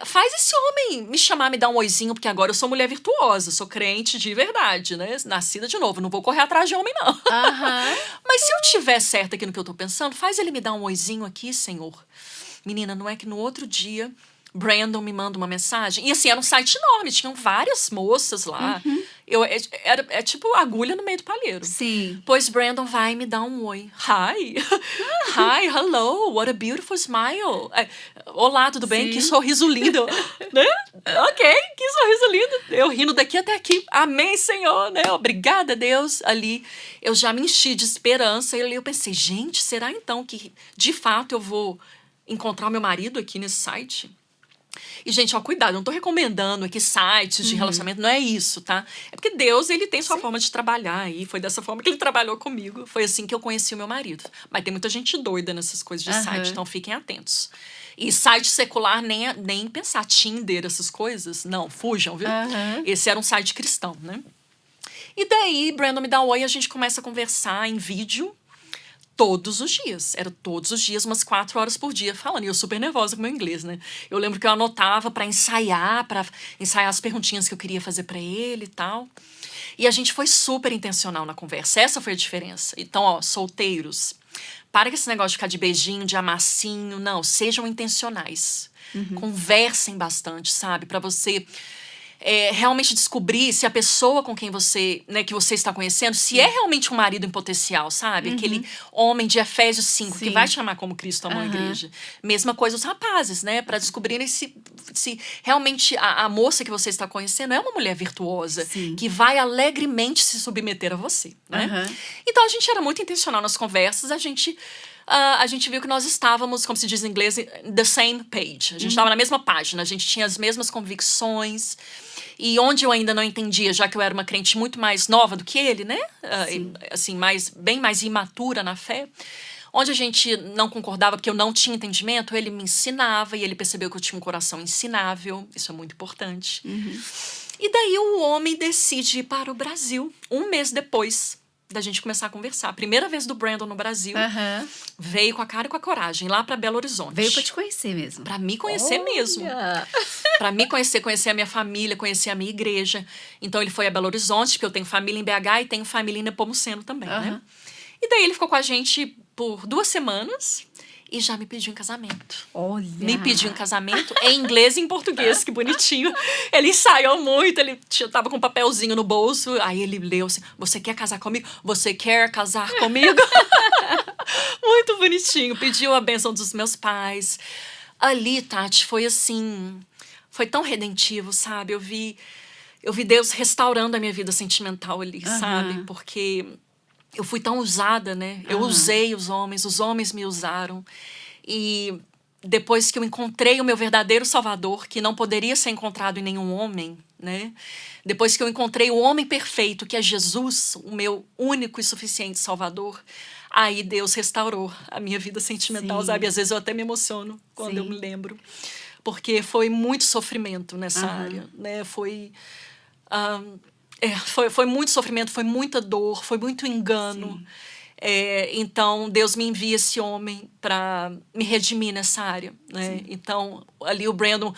faz esse homem me chamar, me dar um oizinho, porque agora eu sou mulher virtuosa, sou crente de verdade, né? Nascida de novo, não vou correr atrás de homem, não. Mas se eu tiver certa aqui no que eu tô pensando, faz ele me dar um oizinho aqui, Senhor. Menina, não é que no outro dia Brandon me manda uma mensagem. E assim, era um site enorme, tinham várias moças lá. É tipo agulha no meio do palheiro. Sim. Pois Brandon vai me dar um oi. Hi. Hi, hello, what a beautiful smile. Olá, tudo bem? Sim. Que sorriso lindo. Né? Ok, que sorriso lindo. Eu rindo daqui até aqui. Amém, Senhor. Né? Obrigada, Deus. Ali eu já me enchi de esperança. E ali eu pensei, gente, será então que de fato eu vou encontrar o meu marido aqui nesse site? E, gente, ó, cuidado, eu não tô recomendando aqui sites de relacionamento, não é isso, tá? É porque Deus, ele tem sua forma de trabalhar e foi dessa forma que ele trabalhou comigo. Foi assim que eu conheci o meu marido. Mas tem muita gente doida nessas coisas de site, então fiquem atentos. E site secular, nem pensar. Tinder, essas coisas, não, fujam, viu? Esse era um site cristão, né? E daí, Brandon me dá um oi e a gente começa a conversar em vídeo. Todos os dias. Era todos os dias, umas 4 horas por dia falando. E eu super nervosa com o meu inglês, né? Eu lembro que eu anotava para ensaiar as perguntinhas que eu queria fazer para ele e tal. E a gente foi super intencional na conversa. Essa foi a diferença. Então, ó, solteiros, para com esse negócio de ficar de beijinho, de amassinho. Não, sejam intencionais. Conversem bastante, sabe? Para você realmente descobrir se a pessoa com quem você, né, que você está conhecendo, se é realmente um marido em potencial, sabe? Aquele homem de Efésios 5, que vai chamar como Cristo amou a igreja. Mesma coisa os rapazes, né? Para descobrirem se realmente a moça que você está conhecendo é uma mulher virtuosa, que vai alegremente se submeter a você, né? Então, a gente era muito intencional nas conversas, a gente viu que nós estávamos, como se diz em inglês, the same page. A gente estava na mesma página, a gente tinha as mesmas convicções. E onde eu ainda não entendia, já que eu era uma crente muito mais nova do que ele, né? Assim, bem mais imatura na fé. Onde a gente não concordava, porque eu não tinha entendimento, ele me ensinava e ele percebeu que eu tinha um coração ensinável. Isso é muito importante. E daí o homem decide ir para o Brasil, 1 mês depois da gente começar a conversar. A primeira vez do Brandon no Brasil, veio com a cara e com a coragem, lá pra Belo Horizonte. Veio pra te conhecer mesmo. Pra me conhecer mesmo. Pra me conhecer a minha família, conhecer a minha igreja. Então ele foi a Belo Horizonte, porque eu tenho família em BH e tenho família em Nepomuceno também, né? E daí ele ficou com a gente por 2 semanas e já me pediu em casamento. Olha! Me pediu em casamento em inglês e em português, que bonitinho. Ele ensaiou muito, ele tava com um papelzinho no bolso, aí ele leu assim, você quer casar comigo? Você quer casar comigo? Muito bonitinho, pediu a bênção dos meus pais. Ali, Tati, foi assim, foi tão redentivo, sabe? Eu vi Deus restaurando a minha vida sentimental ali, sabe? Porque eu fui tão usada, né? Eu usei os homens me usaram. E depois que eu encontrei o meu verdadeiro Salvador, que não poderia ser encontrado em nenhum homem, né? Depois que eu encontrei o homem perfeito, que é Jesus, o meu único e suficiente Salvador, aí Deus restaurou a minha vida sentimental, sabe? Às vezes eu até me emociono quando eu me lembro. Porque foi muito sofrimento nessa área, né? Foi muito sofrimento, foi muita dor, foi muito engano. Então, Deus me envia esse homem para me redimir nessa área, né? Então, ali o Brandon,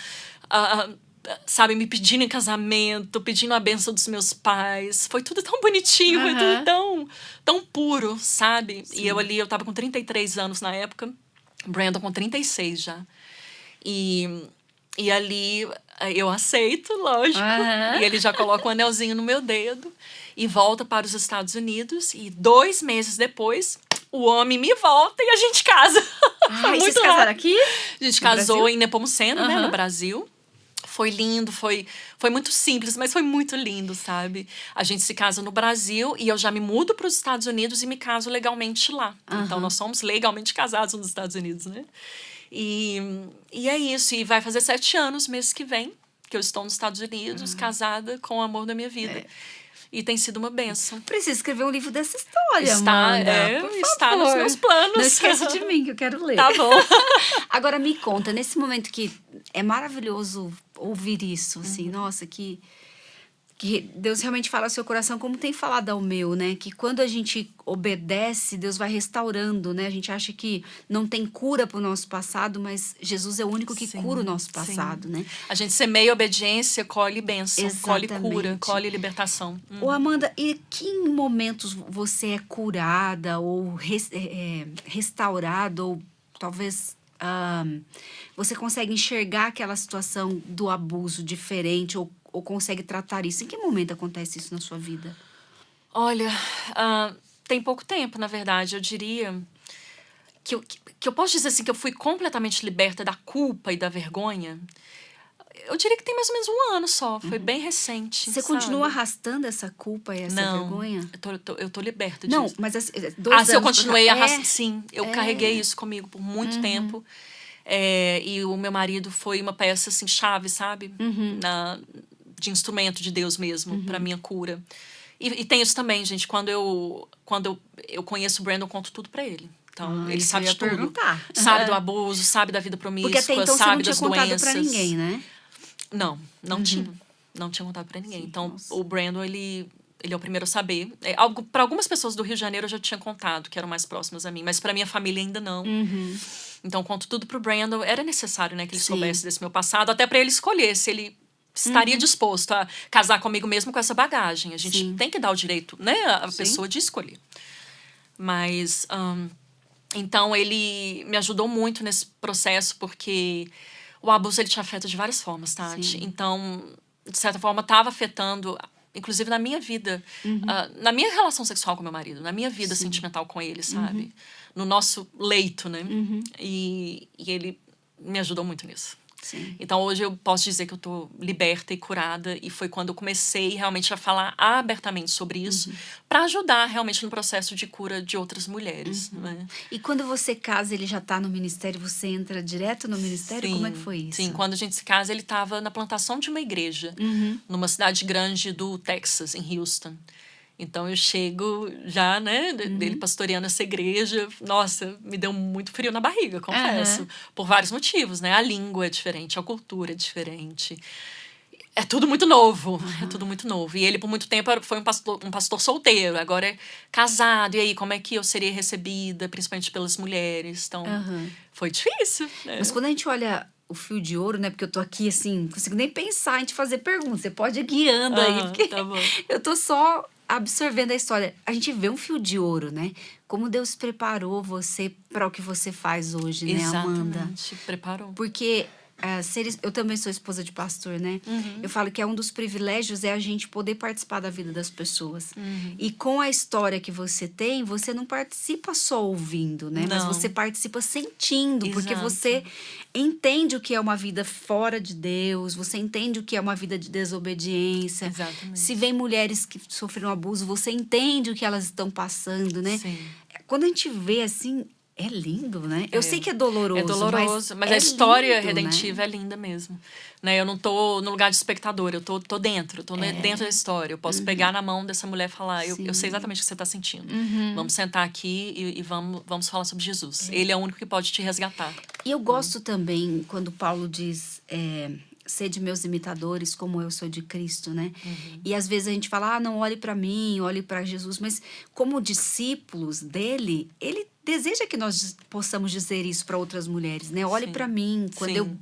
sabe, me pedindo em casamento, pedindo a bênção dos meus pais. Foi tudo tão bonitinho, foi tudo tão puro, sabe? E eu tava com 33 anos na época, Brandon com 36 já. E ali eu aceito, lógico. E ele já coloca um anelzinho no meu dedo e volta para os Estados Unidos. E 2 meses depois, o homem me volta e a gente casa. E vocês casaram aqui? A gente casou em Nepomuceno, né, no Brasil. Foi lindo, foi muito simples, mas foi muito lindo, sabe? A gente se casa no Brasil e eu já me mudo para os Estados Unidos e me caso legalmente lá. Então, nós somos legalmente casados nos Estados Unidos, né? E é isso. E vai fazer 7 anos, mês que vem, que eu estou nos Estados Unidos, casada com o amor da minha vida. E tem sido uma bênção. Preciso escrever um livro dessa história, Amanda. Está nos meus planos. Não esquece de mim, que eu quero ler. Tá bom. Agora, me conta, nesse momento que é maravilhoso ouvir isso, assim, nossa, que que Deus realmente fala ao seu coração, como tem falado ao meu, né? Que quando a gente obedece, Deus vai restaurando, né? A gente acha que não tem cura para o nosso passado, mas Jesus é o único que Sim, cura o nosso sim. passado, né? A gente semeia obediência, colhe bênção, colhe Exatamente. cura, colhe libertação. Ô, Amanda, e que momentos você é curada ou restaurada, ou talvez você consegue enxergar aquela situação do abuso diferente, ou consegue tratar isso? Em que momento acontece isso na sua vida? Olha, tem pouco tempo, na verdade. Eu diria que eu posso dizer assim que eu fui completamente liberta da culpa e da vergonha. Eu diria que tem mais ou menos 1 ano só. Foi bem recente. Você sabe? continua arrastando essa culpa e essa Não, vergonha? eu tô liberta Não, disso. mas 2 anos... Se eu continuei pra cá, arrastando. Sim, eu carreguei isso comigo por muito tempo. E o meu marido foi uma peça, assim, chave, sabe? De instrumento de Deus mesmo, pra minha cura. E tem isso também, gente. Quando eu conheço o Brandon, eu conto tudo pra ele. Então, ele isso sabe eu ia de tudo. perguntar. Sabe do abuso, sabe da vida Porque promíscua, até então você não sabe tinha das contado doenças. pra ninguém, né? Não tinha. Não tinha contado pra ninguém. Sim, Então, nossa. o Brandon, ele é o primeiro a saber. Para algumas pessoas do Rio de Janeiro eu já tinha contado, que eram mais próximas a mim. Mas pra minha família ainda não. Então, conto tudo pro Brandon. Era necessário, né, que ele Sim. soubesse desse meu passado. Até pra ele escolher se ele estaria disposto a casar comigo mesmo com essa bagagem. A gente Sim. tem que dar o direito, né, a Sim. pessoa de escolher. Mas... então, ele me ajudou muito nesse processo, porque o abuso, ele te afeta de várias formas, Tati. Sim. Então, de certa forma, estava afetando, inclusive na minha vida, na minha relação sexual com meu marido, na minha vida sentimental com ele, sabe? No nosso leito, né? E ele me ajudou muito nisso. Sim. Então, hoje eu posso dizer que eu tô liberta e curada. E foi quando eu comecei realmente a falar abertamente sobre isso, para ajudar realmente no processo de cura de outras mulheres. Né? E quando você casa, ele já tá no ministério, você entra direto no ministério? Como é que foi isso? Sim, quando a gente se casa, ele estava na plantação de uma igreja, numa cidade grande do Texas, em Houston. Então, eu chego já, né, dele pastoreando essa igreja. Nossa, me deu muito frio na barriga, confesso. Por vários motivos, né? A língua é diferente, a cultura é diferente. É tudo muito novo, é tudo muito novo. E ele, por muito tempo, foi um pastor solteiro. Agora é casado. E aí, como é que eu seria recebida, principalmente pelas mulheres? Então, foi difícil. Né? Mas quando a gente olha o fio de ouro, né? Porque eu tô aqui, assim, não consigo nem pensar em te fazer perguntas. Você pode ir guiando aí, porque tá bom. eu tô só absorvendo a história. A gente vê um fio de ouro, né? Como Deus preparou você para o que você faz hoje, né, Amanda? Exatamente, preparou. Porque eu também sou esposa de pastor, né? Eu falo que um dos privilégios é a gente poder participar da vida das pessoas. E com a história que você tem, você não participa só ouvindo, né? Mas Não. você participa sentindo, porque Exato. você entende o que é uma vida fora de Deus, você entende o que é uma vida de desobediência. Exatamente. Se vem mulheres que sofreram abuso, você entende o que elas estão passando, né? Sim. Quando a gente vê assim, é lindo, né? Eu sei que é doloroso. É doloroso, mas é a história lindo, redentiva né? é linda mesmo. Né? Eu não tô no lugar de espectador, eu tô dentro, dentro da história. Eu posso pegar na mão dessa mulher e falar, eu sei exatamente o que você está sentindo. Vamos sentar aqui e vamos falar sobre Jesus. Ele é o único que pode te resgatar. E eu gosto também quando Paulo diz... sede meus imitadores, como eu sou de Cristo, né? E às vezes a gente fala, não olhe para mim, olhe para Jesus, mas como discípulos dele, ele deseja que nós possamos dizer isso para outras mulheres, né? Olhe para mim, quando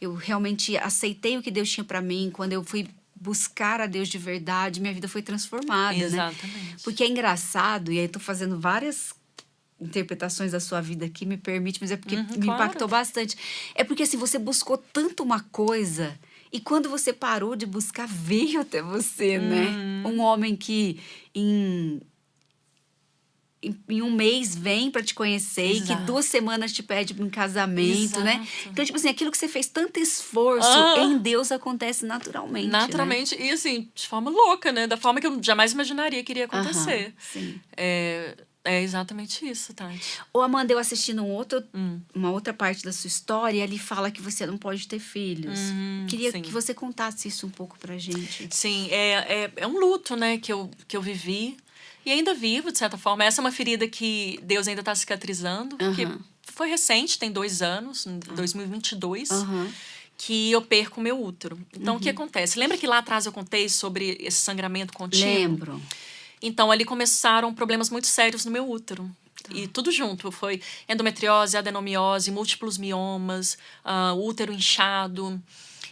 eu realmente aceitei o que Deus tinha para mim, quando eu fui buscar a Deus de verdade, minha vida foi transformada, Exatamente. né? Porque é engraçado, e aí eu tô fazendo várias interpretações da sua vida aqui, me permite, mas é porque me claro. impactou bastante. É porque assim, você buscou tanto uma coisa e quando você parou de buscar, veio até você, né? Um homem que em 1 mês vem para te conhecer e que 2 semanas te pede em casamento, né? Então, tipo assim, aquilo que você fez tanto esforço em Deus acontece naturalmente. Naturalmente, e assim, de forma louca, né? Da forma que eu jamais imaginaria que iria acontecer. Sim. É exatamente isso, Tati. Ô, Amanda, eu assisti uma outra parte da sua história e ali fala que você não pode ter filhos. Queria sim. que você contasse isso um pouco pra gente. Sim, é um luto, né, que eu vivi. E ainda vivo, de certa forma. Essa é uma ferida que Deus ainda está cicatrizando. Porque foi recente, tem 2 anos, em 2022. que eu perco o meu útero. Então, o que acontece? Lembra que lá atrás eu contei sobre esse sangramento contínuo? Lembro. Então, ali começaram problemas muito sérios no meu útero. E tudo junto. Foi endometriose, adenomiose, múltiplos miomas, útero inchado.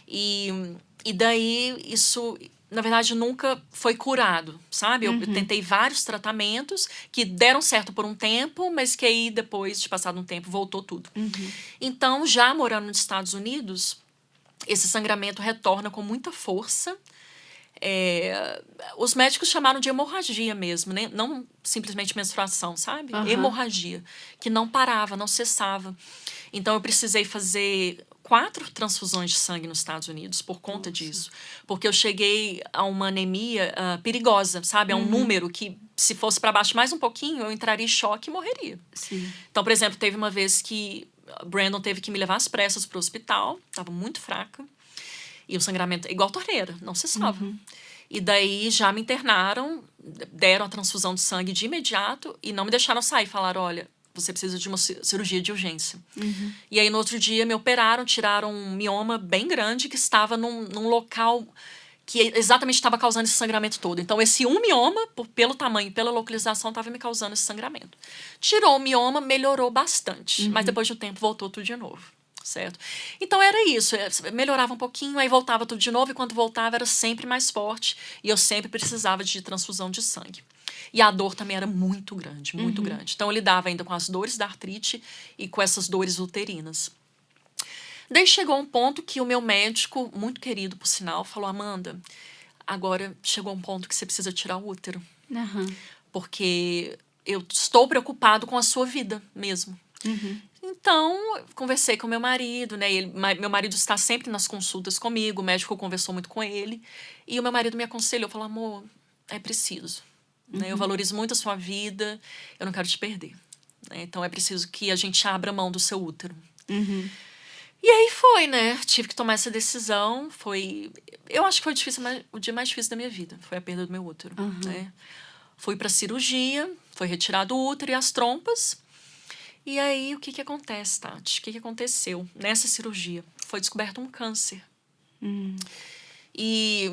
E daí, isso, na verdade, nunca foi curado, sabe? Eu tentei vários tratamentos que deram certo por um tempo, mas que aí, depois de passado um tempo, voltou tudo. Então, já morando nos Estados Unidos, esse sangramento retorna com muita força. Os médicos chamaram de hemorragia mesmo, né? Não simplesmente menstruação, sabe? Hemorragia, que não parava, não cessava. Então, eu precisei fazer 4 transfusões de sangue nos Estados Unidos por conta disso. Porque eu cheguei a uma anemia perigosa, sabe? A um número que, se fosse para baixo mais um pouquinho, eu entraria em choque e morreria. Sim. Então, por exemplo, teve uma vez que Brandon teve que me levar às pressas para o hospital, estava muito fraca. E o sangramento, igual torneira, não cessava. E daí já me internaram, deram a transfusão de sangue de imediato e não me deixaram sair. Falaram, olha, você precisa de uma cirurgia de urgência. E aí, no outro dia, me operaram, tiraram um mioma bem grande que estava num local que exatamente estava causando esse sangramento todo. Então, esse um mioma, pelo tamanho e pela localização, estava me causando esse sangramento. Tirou o mioma, melhorou bastante. Mas depois de um tempo, voltou tudo de novo. Certo? Então era isso, melhorava um pouquinho, aí voltava tudo de novo, e quando voltava era sempre mais forte, e eu sempre precisava de transfusão de sangue. E a dor também era muito grande, muito grande. Então eu lidava ainda com as dores da artrite e com essas dores uterinas. Daí chegou um ponto que o meu médico, muito querido por sinal, falou, Amanda, agora chegou um ponto que você precisa tirar o útero. Porque eu estou preocupado com a sua vida mesmo. Então, conversei com meu marido, né? Meu marido está sempre nas consultas comigo, o médico conversou muito com ele. E o meu marido me aconselhou, falou, amor, é preciso. Né? Eu valorizo muito a sua vida, eu não quero te perder. Né? Então, é preciso que a gente abra mão do seu útero. E aí foi, né? Tive que tomar essa decisão. Eu acho que foi o dia mais difícil da minha vida. Foi a perda do meu útero. Né? Fui pra cirurgia, foi retirado o útero e as trompas. E aí, o que acontece, Tati? O que aconteceu nessa cirurgia? Foi descoberto um câncer. E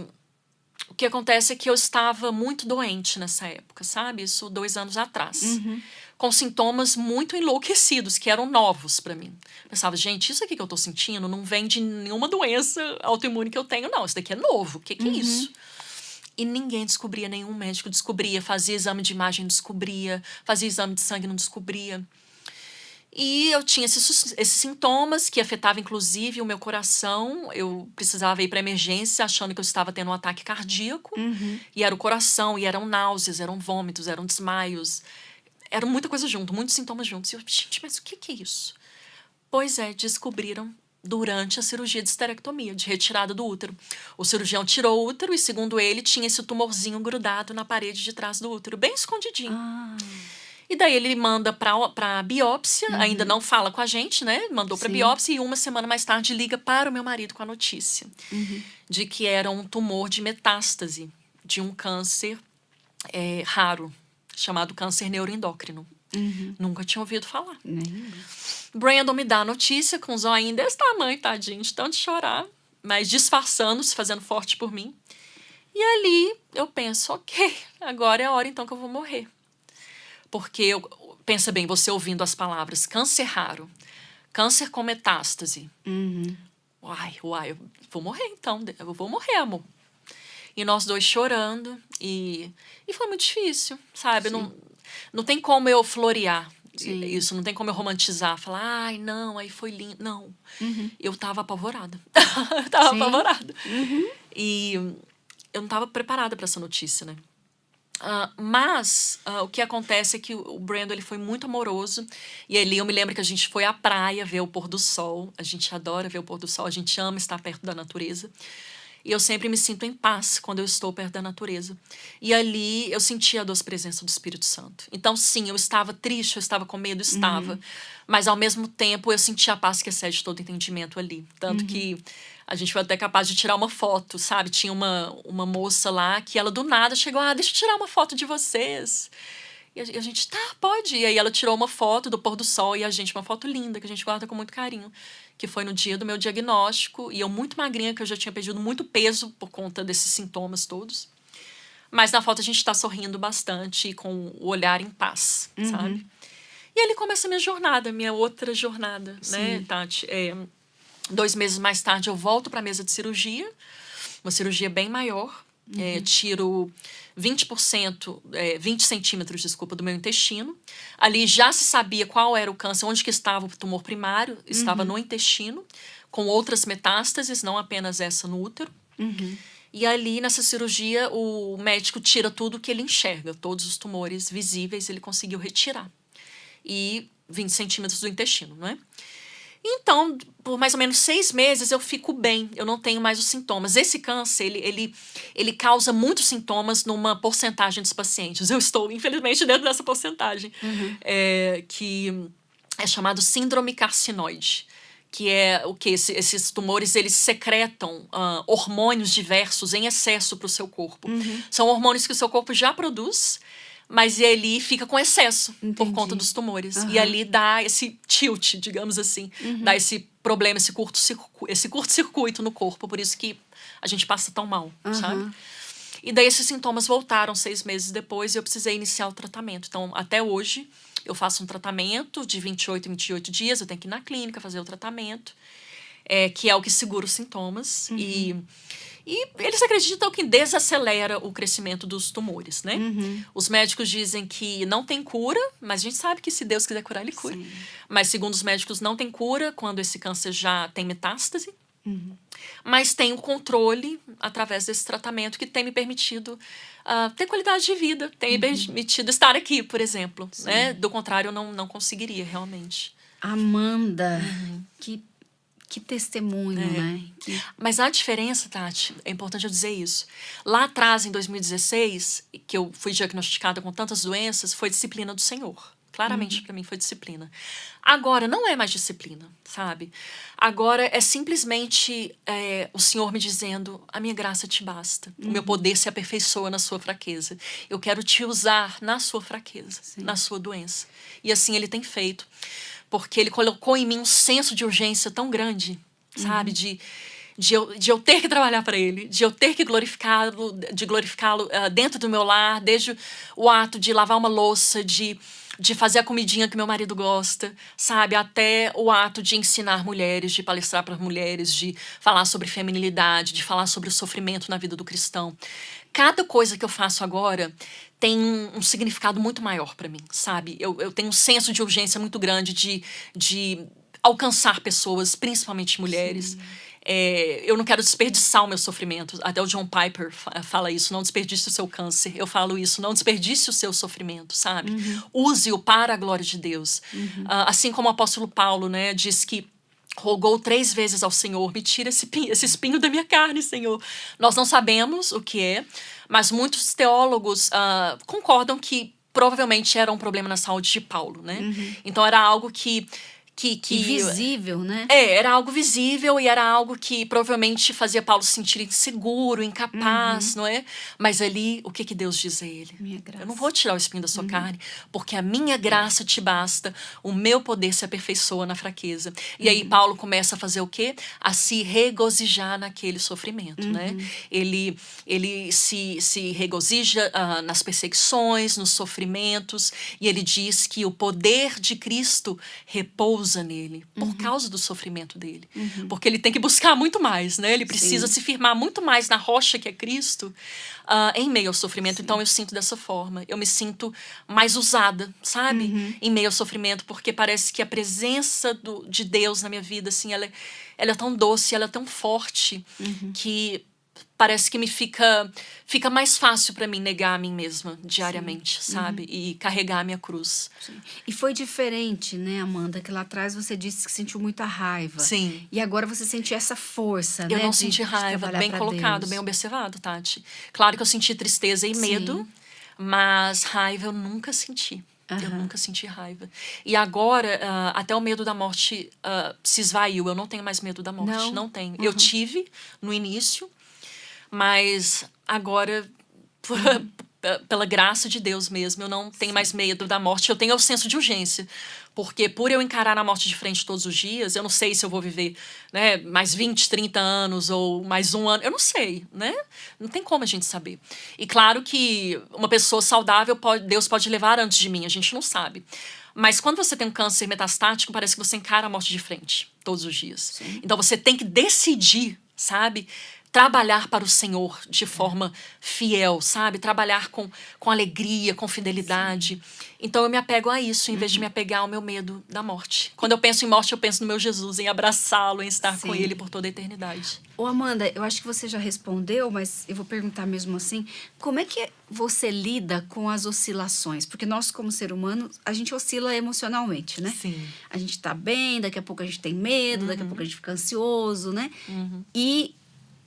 o que acontece é que eu estava muito doente nessa época, sabe? Isso 2 anos atrás. Com sintomas muito enlouquecidos, que eram novos para mim. Pensava, gente, isso aqui que eu tô sentindo não vem de nenhuma doença autoimune que eu tenho, não. Isso daqui é novo. O que é isso? E ninguém descobria, nenhum médico descobria. Fazia exame de imagem, não descobria. Fazia exame de sangue, não descobria. E eu tinha esses sintomas que afetavam, inclusive, o meu coração. Eu precisava ir para emergência achando que eu estava tendo um ataque cardíaco. E era o coração, e eram náuseas, eram vômitos, eram desmaios. Era muita coisa junto, muitos sintomas juntos. E eu, gente, mas o que é isso? Pois é, descobriram durante a cirurgia de esterectomia, de retirada do útero. O cirurgião tirou o útero e, segundo ele, tinha esse tumorzinho grudado na parede de trás do útero, bem escondidinho. E daí ele manda pra biópsia, ainda não fala com a gente, né? Mandou pra biópsia e 1 semana mais tarde liga para o meu marido com a notícia de que era um tumor de metástase, de um câncer raro, chamado câncer neuroendócrino. Nunca tinha ouvido falar. Brandon me dá a notícia com um zoinho desse tamanho, tadinho, de tanto chorar, mas disfarçando-se, fazendo forte por mim. E ali eu penso, ok, agora é a hora então que eu vou morrer. Porque, pensa bem, você ouvindo as palavras câncer raro, câncer com metástase. Uai, eu vou morrer então, eu vou morrer, amor. E nós dois chorando, e foi muito difícil, sabe? Não tem como eu florear isso, não tem como eu romantizar, falar, ai, não, aí foi lindo. Não, eu tava apavorada. Apavorada. E eu não tava preparada para essa notícia, né? Mas o que acontece é que o Brandon ele foi muito amoroso. E ali eu me lembro que a gente foi à praia ver o pôr do sol. A gente adora ver o pôr do sol, a gente ama estar perto da natureza. E eu sempre me sinto em paz quando eu estou perto da natureza. E ali eu sentia a doce presença do Espírito Santo. Então, sim, eu estava triste, eu estava com medo, estava. Mas, ao mesmo tempo, eu sentia a paz que excede todo entendimento ali. Tanto que a gente foi até capaz de tirar uma foto, sabe? Tinha uma moça lá que ela, do nada, chegou, deixa eu tirar uma foto de vocês. E a gente, tá, pode. E aí ela tirou uma foto do pôr do sol e a gente, uma foto linda, que a gente guarda com muito carinho. Que foi no dia do meu diagnóstico. E eu muito magrinha, que eu já tinha perdido muito peso por conta desses sintomas todos. Mas na foto a gente tá sorrindo bastante, com o olhar em paz, sabe? E ali começa a minha jornada, minha outra jornada, né, Tati? 2 meses mais tarde eu volto pra mesa de cirurgia. Uma cirurgia bem maior. Tiro 20%, 20 centímetros, desculpa, do meu intestino. Ali já se sabia qual era o câncer, onde que estava o tumor primário. Estava no intestino, com outras metástases, não apenas essa no útero. E ali, nessa cirurgia, o médico tira tudo que ele enxerga. Todos os tumores visíveis ele conseguiu retirar. E 20 centímetros do intestino, não é? Então, por mais ou menos 6 meses, eu fico bem. Eu não tenho mais os sintomas. Esse câncer, ele causa muitos sintomas numa porcentagem dos pacientes. Eu estou, infelizmente, dentro dessa porcentagem. Que é chamado síndrome carcinoide. Que é o que? Esses tumores, eles secretam hormônios diversos em excesso para o seu corpo. São hormônios que o seu corpo já produz, mas ele fica com excesso por conta dos tumores. E ali dá esse tilt, digamos assim. Dá esse problema, esse curto-circuito no corpo. Por isso que a gente passa tão mal, sabe? E daí esses sintomas voltaram 6 meses depois e eu precisei iniciar o tratamento. Então, até hoje, eu faço um tratamento de 28 em 28 dias. Eu tenho que ir na clínica fazer o tratamento, que é o que segura os sintomas. E eles acreditam que desacelera o crescimento dos tumores, né? Os médicos dizem que não tem cura, mas a gente sabe que se Deus quiser curar, ele cura. Mas segundo os médicos, não tem cura quando esse câncer já tem metástase. Mas tem o controle através desse tratamento que tem me permitido ter qualidade de vida, tem me permitido estar aqui, por exemplo. Né? Do contrário, eu não conseguiria realmente. Amanda, que testemunho, né? Mas a diferença, Tati, é importante eu dizer isso. Lá atrás, em 2016, que eu fui diagnosticada com tantas doenças, foi disciplina do Senhor. Claramente, para mim, foi disciplina. Agora, não é mais disciplina, sabe? Agora é simplesmente o Senhor me dizendo, a minha graça te basta. O meu poder se aperfeiçoa na sua fraqueza. Eu quero te usar na sua fraqueza, na sua doença. E assim Ele tem feito. Porque Ele colocou em mim um senso de urgência tão grande, sabe? De eu ter que trabalhar para Ele, de eu ter que glorificá-lo, dentro do meu lar, desde o ato de lavar uma louça, de fazer a comidinha que meu marido gosta, sabe? Até o ato de ensinar mulheres, de palestrar para mulheres, de falar sobre feminilidade, de falar sobre o sofrimento na vida do cristão. Cada coisa que eu faço agora tem um significado muito maior para mim, sabe? Eu tenho um senso de urgência muito grande de alcançar pessoas, principalmente mulheres. Eu não quero desperdiçar o meu sofrimento. Até o John Piper fala isso, não desperdice o seu câncer. Eu falo isso, não desperdice o seu sofrimento, sabe? Use-o para a glória de Deus. Assim como o apóstolo Paulo, né, diz que rogou 3 vezes ao Senhor, me tira esse espinho da minha carne, Senhor. Nós não sabemos o que é, mas muitos teólogos concordam que provavelmente era um problema na saúde de Paulo, né? Então era algo que visível, né? Era algo visível e era algo que provavelmente fazia Paulo se sentir inseguro, incapaz, não é? Mas ali, o que Deus diz a ele? Minha graça. Eu não vou tirar o espinho da sua carne, porque a minha graça te basta, o meu poder se aperfeiçoa na fraqueza. E aí Paulo começa a fazer o quê? A se regozijar naquele sofrimento, né? Ele se regozija nas perseguições, nos sofrimentos, e ele diz que o poder de Cristo repousa nele, por causa do sofrimento dele. Porque ele tem que buscar muito mais, né? Ele precisa se firmar muito mais na rocha que é Cristo, em meio ao sofrimento. Então eu sinto dessa forma. Eu me sinto mais usada, sabe? Em meio ao sofrimento, porque parece que a presença de Deus na minha vida, assim, ela é tão doce, ela é tão forte, que parece que me fica mais fácil para mim negar a mim mesma diariamente, sabe? E carregar a minha cruz. E foi diferente, né, Amanda? Que lá atrás você disse que sentiu muita raiva. Sim. E agora você sentiu essa força, né? Eu não senti raiva, bem colocado, bem observado, Tati. Claro que eu senti tristeza e medo, mas raiva eu nunca senti. Eu nunca senti raiva. E agora, até o medo da morte se esvaiu. Eu não tenho mais medo da morte. Não tenho. Eu tive no início, mas agora, pela graça de Deus mesmo, eu não tenho mais medo da morte. Eu tenho o senso de urgência. Porque por eu encarar a morte de frente todos os dias, eu não sei se eu vou viver, né, mais 20, 30 anos ou mais um ano. Eu não sei, né? Não tem como a gente saber. E claro que uma pessoa saudável, Deus pode levar antes de mim, a gente não sabe. Mas quando você tem um câncer metastático, parece que você encara a morte de frente todos os dias. Sim. Então você tem que decidir, sabe? Trabalhar para o Senhor de forma fiel, sabe? Trabalhar com alegria, com fidelidade. Sim. Então eu me apego a isso, em vez de me apegar ao meu medo da morte. Quando eu penso em morte, eu penso no meu Jesus, em abraçá-lo, em estar com ele por toda a eternidade. Ô Amanda, eu acho que você já respondeu, mas eu vou perguntar mesmo assim. Como é que você lida com as oscilações? Porque nós, como ser humano, a gente oscila emocionalmente, né? Sim. A gente tá bem, daqui a pouco a gente tem medo, daqui a pouco a gente fica ansioso, né? E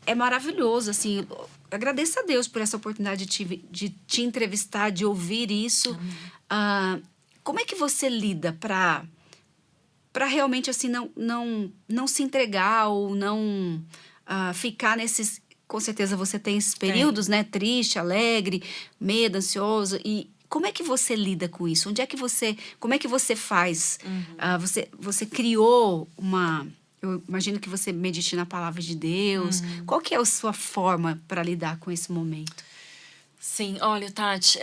é maravilhoso, assim. Agradeço a Deus por essa oportunidade de te entrevistar, de ouvir isso. Como é que você lida para realmente, assim, não se entregar ou não ficar nesses... Com certeza você tem esses períodos, né? Triste, alegre, medo, ansioso. E como é que você lida com isso? Como é que você faz? Você criou uma... Eu imagino que você medite na palavra de Deus. Qual que é a sua forma para lidar com esse momento? Sim, olha, Tati,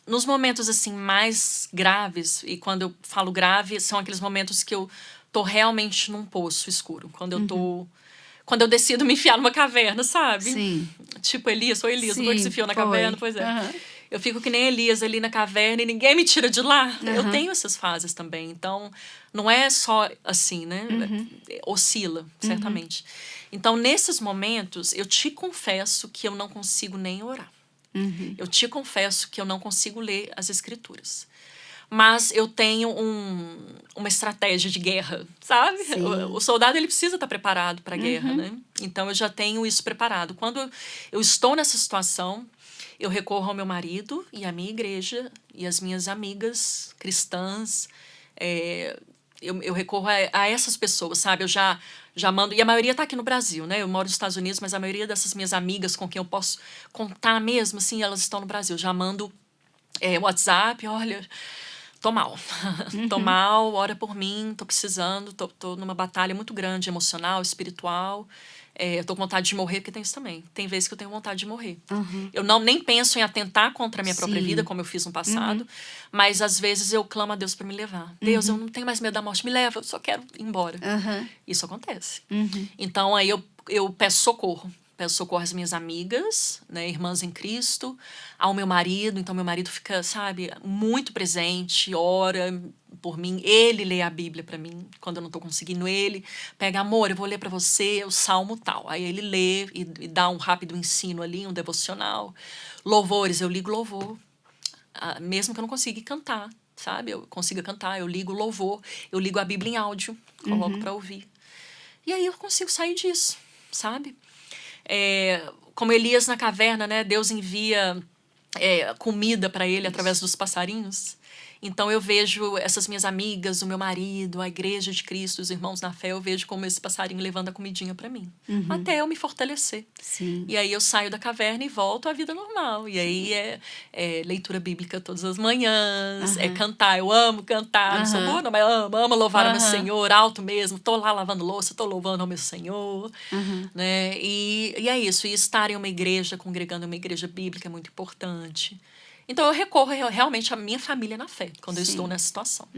nos momentos assim mais graves, e quando eu falo grave, são aqueles momentos que eu tô realmente num poço escuro. Quando eu decido me enfiar numa caverna, sabe? Sim. Tipo Elias, foi Elias, não foi que se enfiou na foi. caverna? Pois é. Eu fico que nem Elias ali na caverna e ninguém me tira de lá. Eu tenho essas fases também. Então, não é só assim, né? Oscila, certamente. Então, nesses momentos, eu te confesso que eu não consigo nem orar. Eu te confesso que eu não consigo ler as escrituras. Mas eu tenho uma estratégia de guerra, sabe? O soldado, ele precisa estar preparado para a guerra, né? Então, eu já tenho isso preparado. Quando eu estou nessa situação, eu recorro ao meu marido e à minha igreja e às minhas amigas cristãs. Eu recorro a essas pessoas, sabe? Eu já mando... E a maioria está aqui no Brasil, né? Eu moro nos Estados Unidos, mas a maioria dessas minhas amigas com quem eu posso contar mesmo, assim, elas estão no Brasil. Já mando WhatsApp, olha... Tô mal. Tô mal, ora por mim, tô precisando, tô numa batalha muito grande, emocional, espiritual. Eu tô com vontade de morrer, porque tem isso também. Tem vezes que eu tenho vontade de morrer. Eu nem penso em atentar contra a minha própria vida, como eu fiz no passado, mas às vezes eu clamo a Deus para me levar. Deus, eu não tenho mais medo da morte, me leva, eu só quero ir embora. Isso acontece. Então aí eu peço socorro. Peço socorro às minhas amigas, né, irmãs em Cristo, ao meu marido. Então, meu marido fica, sabe, muito presente, ora por mim. Ele lê a Bíblia para mim, quando eu não tô conseguindo. Ele pega, amor, eu vou ler para você o Salmo tal. Aí ele lê e dá um rápido ensino ali, um devocional. Louvores, eu ligo louvor, mesmo que eu não consiga cantar, sabe? Eu consiga cantar, eu ligo louvor, eu ligo a Bíblia em áudio, coloco para ouvir. E aí eu consigo sair disso, sabe? Como Elias na caverna, né? Deus envia comida para ele através dos passarinhos. Então eu vejo essas minhas amigas, o meu marido, a igreja de Cristo, os irmãos na fé, eu vejo como esse passarinho levando a comidinha para mim. Até eu me fortalecer. Sim. E aí eu saio da caverna e volto à vida normal. E aí é leitura bíblica todas as manhãs, é cantar. Eu amo cantar, não sou boa não, mas amo louvar o meu Senhor, alto mesmo. Tô lá lavando louça, tô louvando ao meu Senhor. Né? E é isso. E estar em uma igreja, congregando em uma igreja bíblica é muito importante. Então, eu recorro realmente à minha família na fé, quando eu estou nessa situação.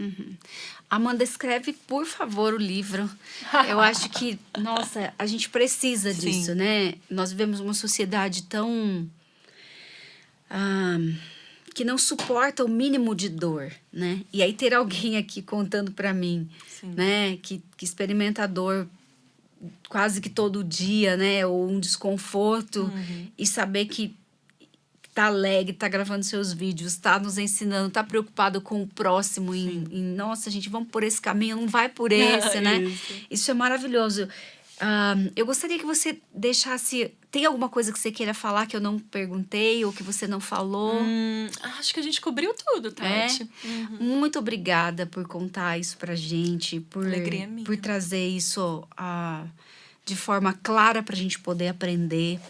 Amanda, escreve, por favor, o livro. Eu acho que, nossa, a gente precisa disso, né? Nós vivemos uma sociedade tão... que não suporta o mínimo de dor, né? E aí ter alguém aqui contando para mim, né? Que experimenta a dor quase que todo dia, né? Ou um desconforto. E saber que tá alegre, tá gravando seus vídeos, tá nos ensinando, tá preocupado com o próximo nossa, gente, vamos por esse caminho, não vai por esse, né? Isso é maravilhoso. Eu gostaria que você deixasse... Tem alguma coisa que você queira falar que eu não perguntei ou que você não falou? Acho que a gente cobriu tudo, Tati. Muito obrigada por contar isso pra gente, Alegria minha. por trazer isso de forma clara para a gente poder aprender.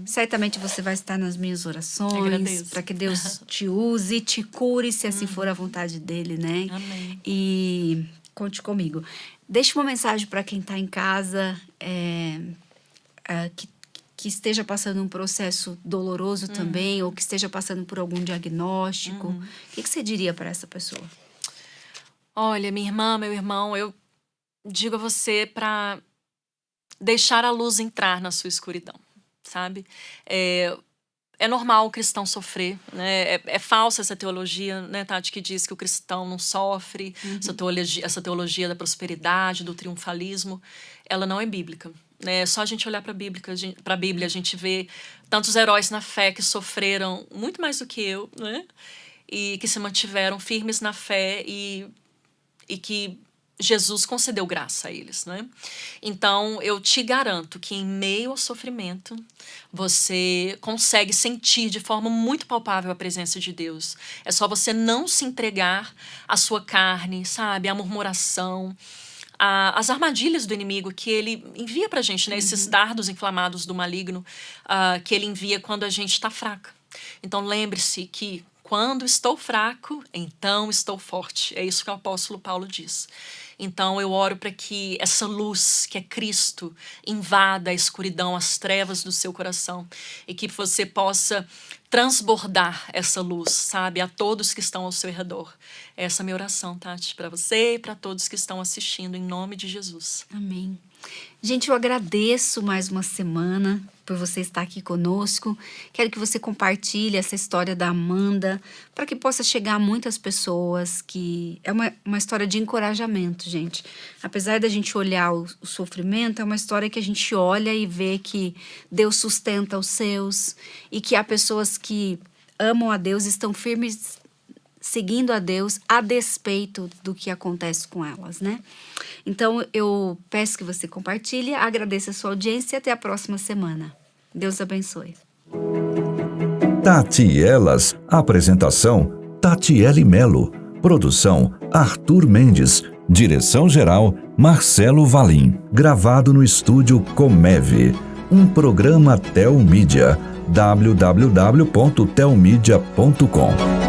Certamente você vai estar nas minhas orações, Agradeço. para que Deus te use, te cure, se assim for a vontade dele, né? Amém. E conte comigo. Deixe uma mensagem para quem está em casa, que esteja passando um processo doloroso também, ou que esteja passando por algum diagnóstico. O que você diria para essa pessoa? Olha, minha irmã, meu irmão, eu digo a você para deixar a luz entrar na sua escuridão, sabe? É normal o cristão sofrer, né? É falsa essa teologia, né, Tati, que diz que o cristão não sofre, essa teologia da prosperidade, do triunfalismo, ela não é bíblica. É só a gente olhar para a Bíblia, a gente vê tantos heróis na fé que sofreram muito mais do que eu, né? E que se mantiveram firmes na fé e que Jesus concedeu graça a eles, né? Então, eu te garanto que em meio ao sofrimento, você consegue sentir de forma muito palpável a presença de Deus. É só você não se entregar à sua carne, sabe? À murmuração, as armadilhas do inimigo que ele envia pra gente, né? Esses dardos inflamados do maligno que ele envia quando a gente está fraca. Então, lembre-se que quando estou fraco, então estou forte. É isso que o apóstolo Paulo diz. Então, eu oro para que essa luz, que é Cristo, invada a escuridão, as trevas do seu coração e que você possa transbordar essa luz, sabe, a todos que estão ao seu redor. Essa é a minha oração, Tati, para você e para todos que estão assistindo, em nome de Jesus. Amém. Gente, eu agradeço mais uma semana por você estar aqui conosco. Quero que você compartilhe essa história da Amanda para que possa chegar a muitas pessoas, que é uma história de encorajamento, gente. Apesar da gente olhar o sofrimento, é uma história que a gente olha e vê que Deus sustenta os seus e que há pessoas que amam a Deus, estão firmes seguindo a Deus a despeito do que acontece com elas, né? Então, eu peço que você compartilhe, agradeça a sua audiência e até a próxima semana. Deus abençoe. Tati Elas. Apresentação: Tatiele Melo. Produção: Arthur Mendes. Direção-geral: Marcelo Valim. Gravado no estúdio Comev. Um programa Telmídia. www.telmedia.com